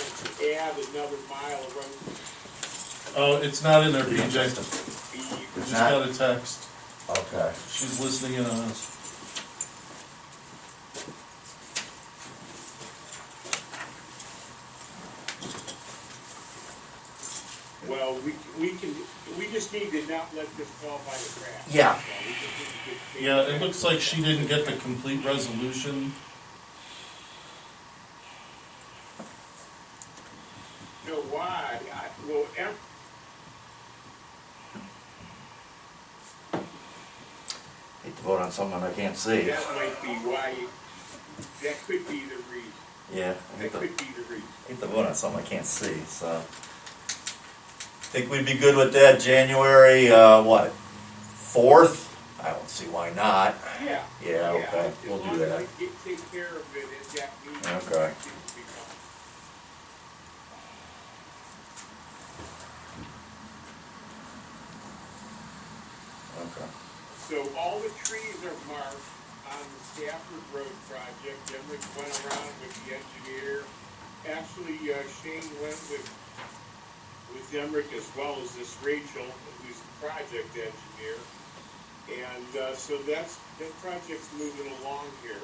add another mile of road. Oh, it's not in there, PJ. It's Just not? got a text. Okay. She's listening in on us. Well, we just need to not let this fall by the cracks. Yeah. So we just need to get Yeah, it looks like she didn't get the complete resolution. You know why? Hate to vote on someone I can't see. That might be why, that could be the reason. Yeah, I That hate to, could be the reason. hate to vote on something I can't see, so. Think we'd be good with that January, what, 4th? I don't see why not. Yeah. Yeah, okay, we'll do that. As long as I take care of it at that meeting. Okay. things will be fine. Okay. So all the trees are marked on the Stafford Road project. Emmerich went around with the engineer. Actually, Shane went with Emmerich as well as this Rachel, who's the project engineer. And so that project's moving along here.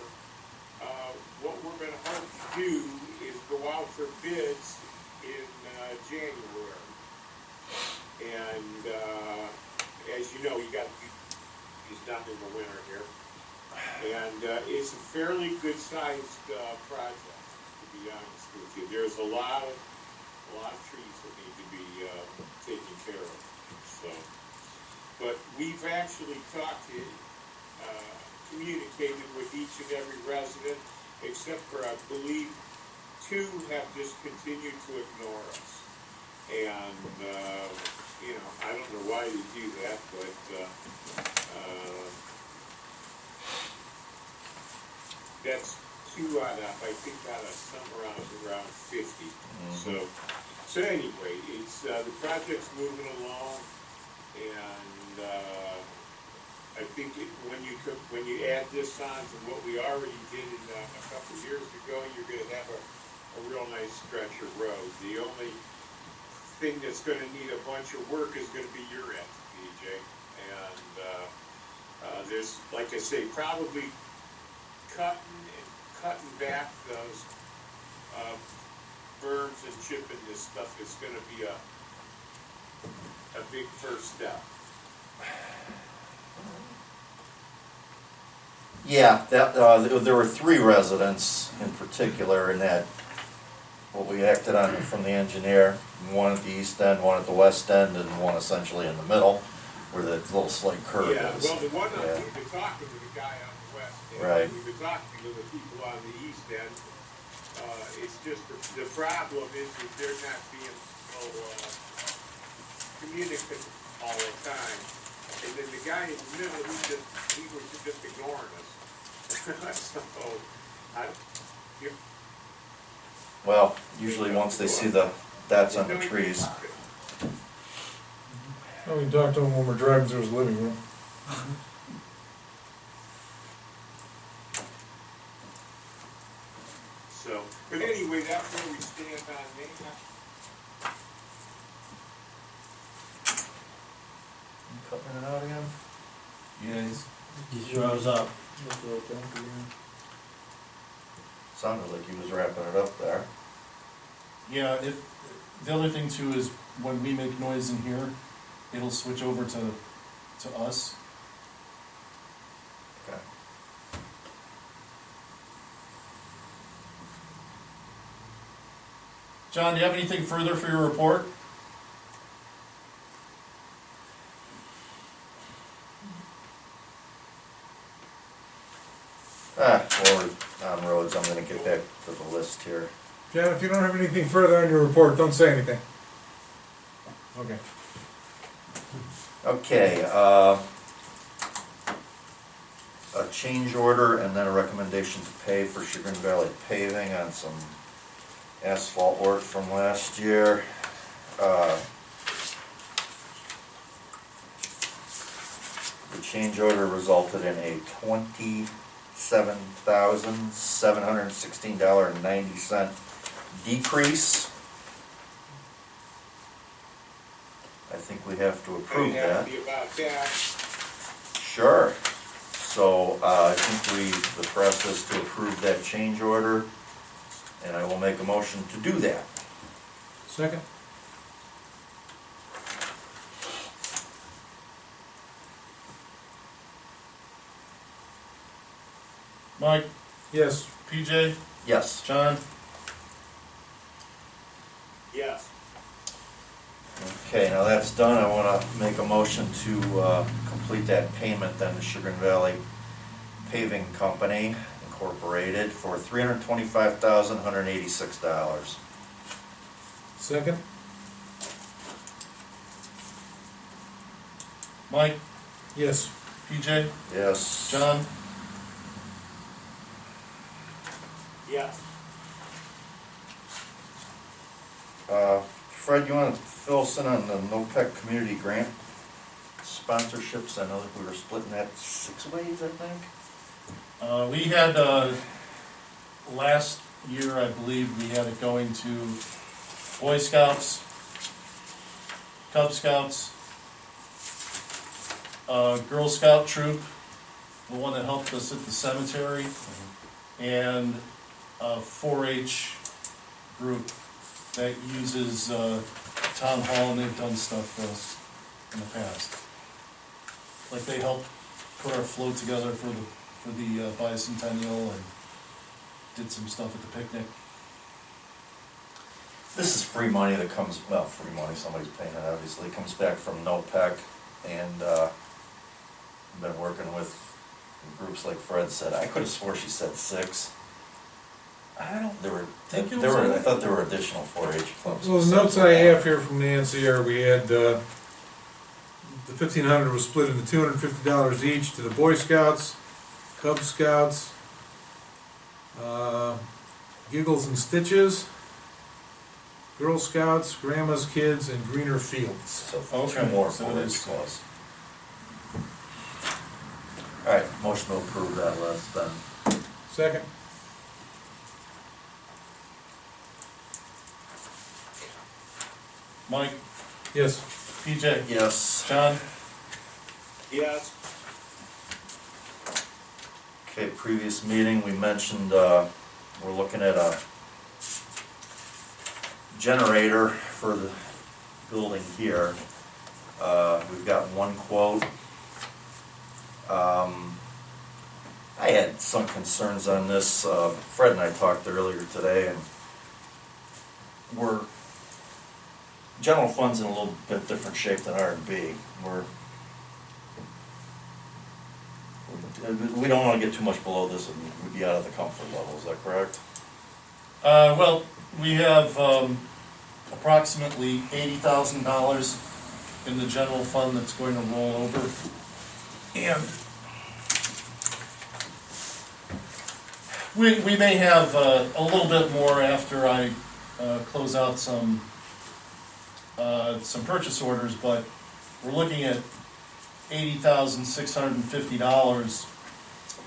What we're gonna hope to do is go out for bids in January. And as you know, you got he's done in the winter here. And it's a fairly good-sized project, to be be honest with you. There's a lot of trees that need to be, taken care of, so. But we've actually talked to, communicated with each and every resident, except for, I believe, 2 have just continued to ignore us. And, you know, I don't know why you do that, but, that's 2 out of, I think, out of somewhere around 50. So anyway, it's, the project's moving along, and, I think when you add this on to what we already did a couple of years ago, you're gonna have a real nice stretch of road. The only thing that's gonna need a bunch of work is gonna be your end, DJ. And, there's, like I say, probably cutting back those, berms and chipping this stuff is gonna be a big first step. Yeah, that, there were 3 residents in particular in that, what we acted on from the engineer, one at the east end, one at the west end, and one essentially in the middle, where the little slight curve Yeah, is. well, the one, Yeah. we've been talking to the guy on the west end. Right. We've been talking to the people on the east end. It's just, the problem is that they're not being so, communicative all the time. And then the guy in the middle, he was just ignoring us. So, Well, usually once they see the dots on the trees. We can talk to him when we're driving through his living room. So, but anyway, that's where we stand on that. Cutting it out again? Yeah, He rose up. Sounded like he was wrapping it up there. yeah, if, the other thing too is when we make noise in here, it'll switch over to us. Okay. John, do you have anything further for your report? While we're on roads, I'm gonna get back to the list here. John, if you don't have anything further on your report, don't say anything. Okay. Okay, a change order and then a recommendation to pay for Chagrin Valley paving on some asphalt work from last year. The change order resulted in a $27,716.90 decrease. I think we have to approve Pretty that. happy about that. Sure. So, I think the process to approve that change order, and I will make a motion to do that. Second? Mike, Yes. PJ, Yes. John? Yes. Okay, now that's done, I wanna make a motion to, complete that payment then to Chagrin Valley Paving Company Incorporated for $325,186. Second? Mike, Yes. PJ, Yes. John? Yes. Fred, you wanna fill us in on the NOPEC community grant sponsorships? I know that we were splitting that 6 ways, I think. We had, last year, I believe, we had it going to Boy Scouts, Cub Scouts, Girl Scout troop, the one that helped us at the cemetery, and a 4-H group that uses, town hall, and they've done stuff for us in the past. Like they helped put our float together for the bicentennial and did some stuff at the picnic. This is free money that comes, well, free money, somebody's paying it obviously, comes back from NOPEC, and, I've been working with groups like Fred said, I could've swore she said 6. I don't, Think it was I only- thought there were additional 4-H clubs. Well, the notes I have here from Nancy are, we had, the 1,500 was split into $250 each to the Boy Scouts, Cub Scouts, Giggles and Stitches, Girl Scouts, Grandma's Kids, and Greener Fields. So 2 Okay, more so it 4-H is- clubs. Alright, motion to approve that list then. Second? Mike, Yes. PJ, Yes. John, Yes, Okay, previous meeting, we mentioned, we're looking at a generator for the building here. We've got one quote. I had some concerns on this, Fred and I talked earlier today, and general fund's in a little bit different shape than R&B. We don't wanna get too much below this, and we'd be out of the comfort level, is that correct? well, we have, approximately $80,000 in the general fund that's going to roll over. And we may have, a little bit more after I, close out some purchase orders, but we're looking at $80,650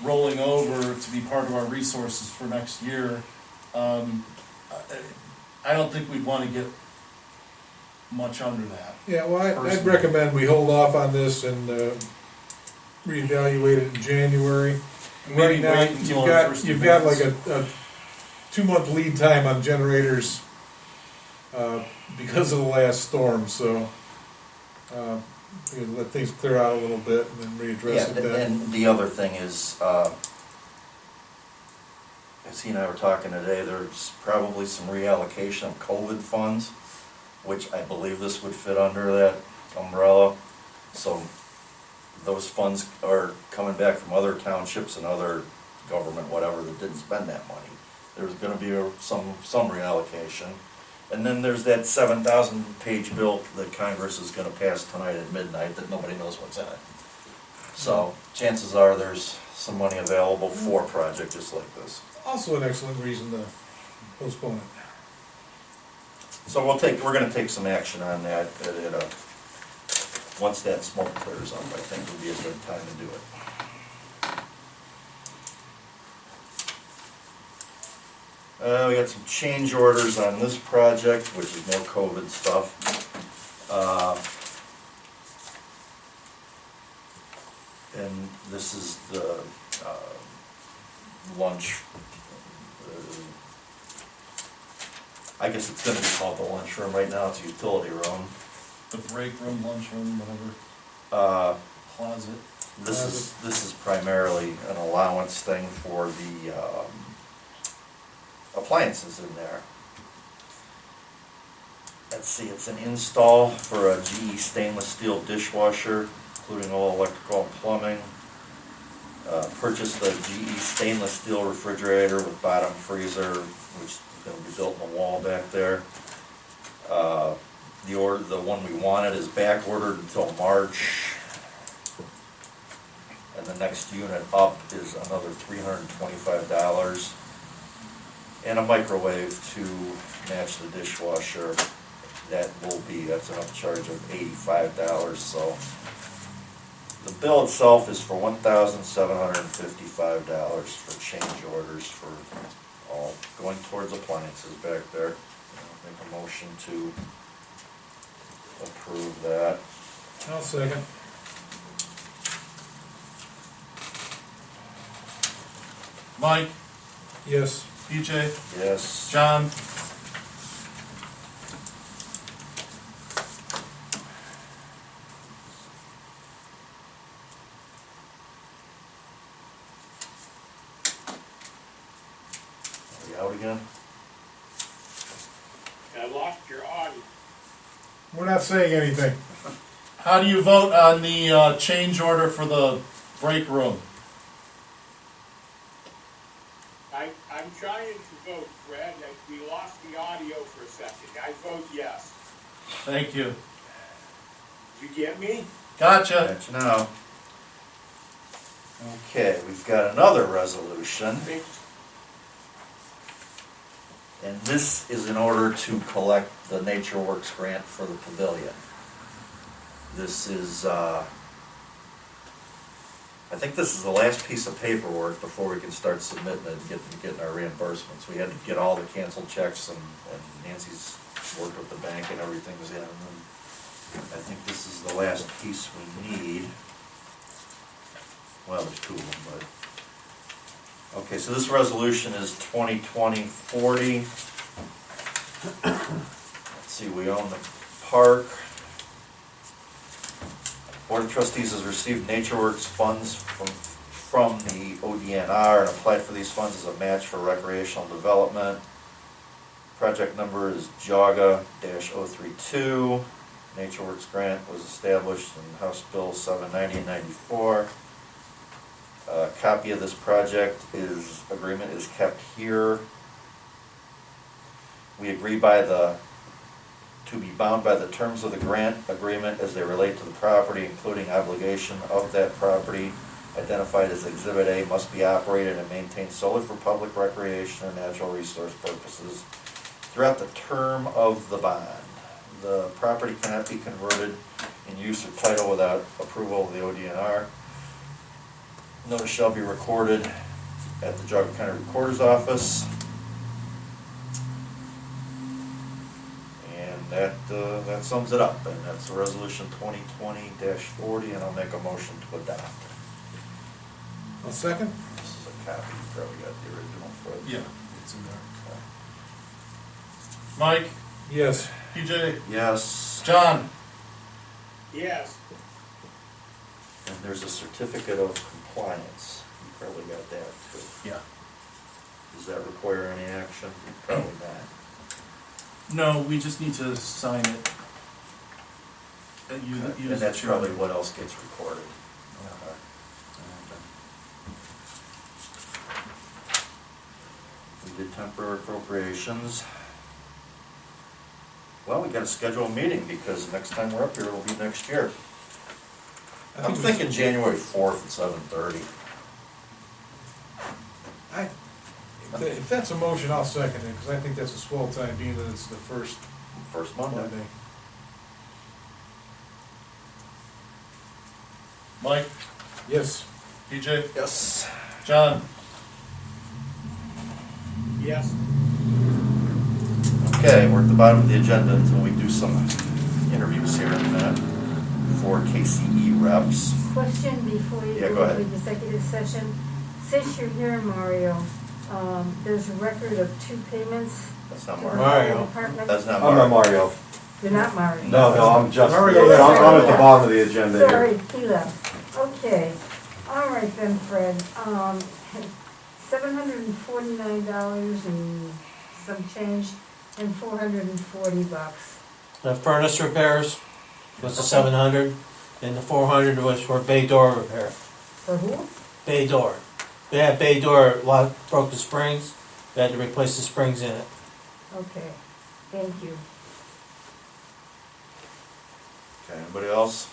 rolling over to be part of our resources for next year. I don't think we'd wanna get much under that. Yeah, well, I'd Personally. recommend we hold off on this and reevaluate it in January. Maybe Right now, wait until our first you've got like advance. a 2-month lead time on generators because of the last storm, so we can let things clear out a little bit and then readdress it then. And the other thing is, as he and I were talking today, there's probably some reallocation of COVID funds, which I believe this would fit under that umbrella. So those funds are coming back from other townships and other government, whatever, that didn't spend that money. There's gonna be some reallocation. And then there's that 7,000-page bill that Congress is gonna pass tonight at midnight that nobody knows what's in it. So chances are there's some money available for a project just like this. Also an excellent reason to postpone it. So we're gonna take some action on that once that smoke clears up. I think would be a good time to do it. We got some change orders on this project, which is more COVID stuff. And this is the lunch. I guess it's gonna be called the lunchroom right now, it's a utility room. The break room, lunchroom, whatever, closet. This is primarily an allowance thing for the appliances in there. Let's see, it's an install for a GE stainless steel dishwasher, including all electrical and plumbing. Purchased a GE stainless steel refrigerator with bottom freezer, which is gonna be built in the wall back there. The one we wanted is back ordered until March. And the next unit up is another $325. And a microwave to match the dishwasher. That's an upcharge of $85, so. The bill itself is for $1,755 for change orders for all going towards appliances back there. Make a motion to approve that. I'll second. Mike, Yes. PJ, Yes. John, Are we out again? I lost your audio. We're not saying anything. How do you vote on the change order for the break room? I'm trying to vote, Fred, and we lost the audio for a second. I vote yes. Thank you. Did you get me? Gotcha. Gotcha now. Okay, we've got another resolution, and this is in order to collect the Nature Works grant for the pavilion. This is, I think this is the last piece of paperwork before we can start submitting it and getting our reimbursements. We had to get all the canceled checks, and Nancy's worked with the bank and everything's in. And I think this is the last piece we need. Well, there's two of them, but. Okay, so this resolution is 2020-40. Let's see, we own the park. Board of Trustees has received NatureWorks funds from the ODNR and applied for these funds as a match for recreational development. Project number is JAGA-032. NatureWorks grant was established in House Bill 790 in 94. A copy of this project agreement is kept here. We agree to be bound by the terms of the grant agreement as they relate to the property, including obligation of that property identified as Exhibit A must be operated and maintained solely for public recreation and natural resource purposes throughout the term of the bond. The property cannot be converted in use or title without approval of the ODNR. Notice shall be recorded at the Geauga County Recorder's Office. That sums it up, and that's resolution 2020-40, and I'll make a motion to adopt. I'll second. This is a copy, you probably got the original for it. Yeah, it's in there. Mike, Yes. PJ, Yes, John, Yes. and there's a certificate of compliance, you probably got that too. yeah. Does that require any action? Probably not. No, we just need to sign it. And that's probably what else gets recorded. We did temporary appropriations. Well, we gotta schedule a meeting because next time we're up here, it'll be next year. I'm thinking January 4th at 7:30. If that's a motion, I'll second it, because I think that's a swell time, being that it's the first First Monday. Monday. Mike, Yes. PJ, Yes. John, Yes. Okay, we're at the bottom of the agenda until we do some interviews here in a minute for KCE reps. Question before you Yeah, go go ahead. into the executive session. Since you're here, Mario, there's a record of 2 payments. That's not to the Mario. Mario. department. That's not I'm not Mario. Mario. You're not Mario. No, I'm just, Mario, I'm at the bottom of the agenda here. Sorry, he left. Okay, all right then, Fred. $749 and some change, and $440. The furnace repairs was the 700, and the 400 was for bay door repair. For who? Bay door. They had bay door, broke the springs, they had to replace the springs in it. Okay, thank you. Okay, anybody else?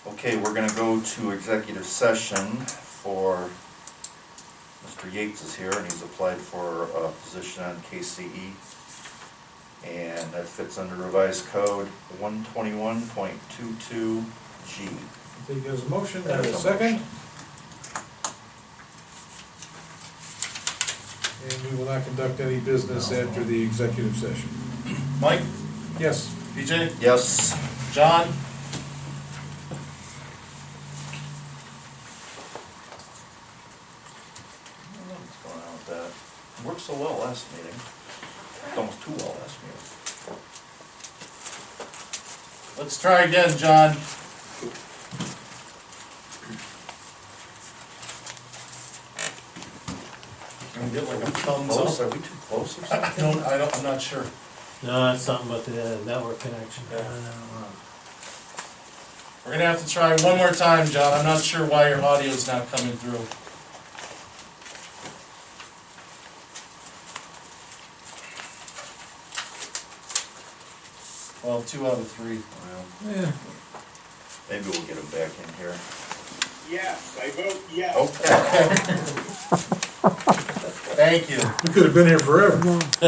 Okay, we're gonna go to executive session for, Mr. Yates is here and he's applied for a position on KCE. And that fits under revised code 121.22G. Take it as a motion, I That will is a second. And we will not conduct any business No. after the executive session. Mike, Yes. PJ, Yes. John, What's going on with that? It worked so well last meeting. Almost too well last meeting. let's try again, John. Can we get like a thumbs Close? up? Are we too close or I something? don't, I'm not sure. No, it's something with the network connection. We're gonna have to try one more time, John. I'm not sure why your audio's not coming through. Well, 2 out of 3. Well, Yeah. maybe we'll get him back in here. Yes, I vote yes. Okay. Thank you. We could have been here forever.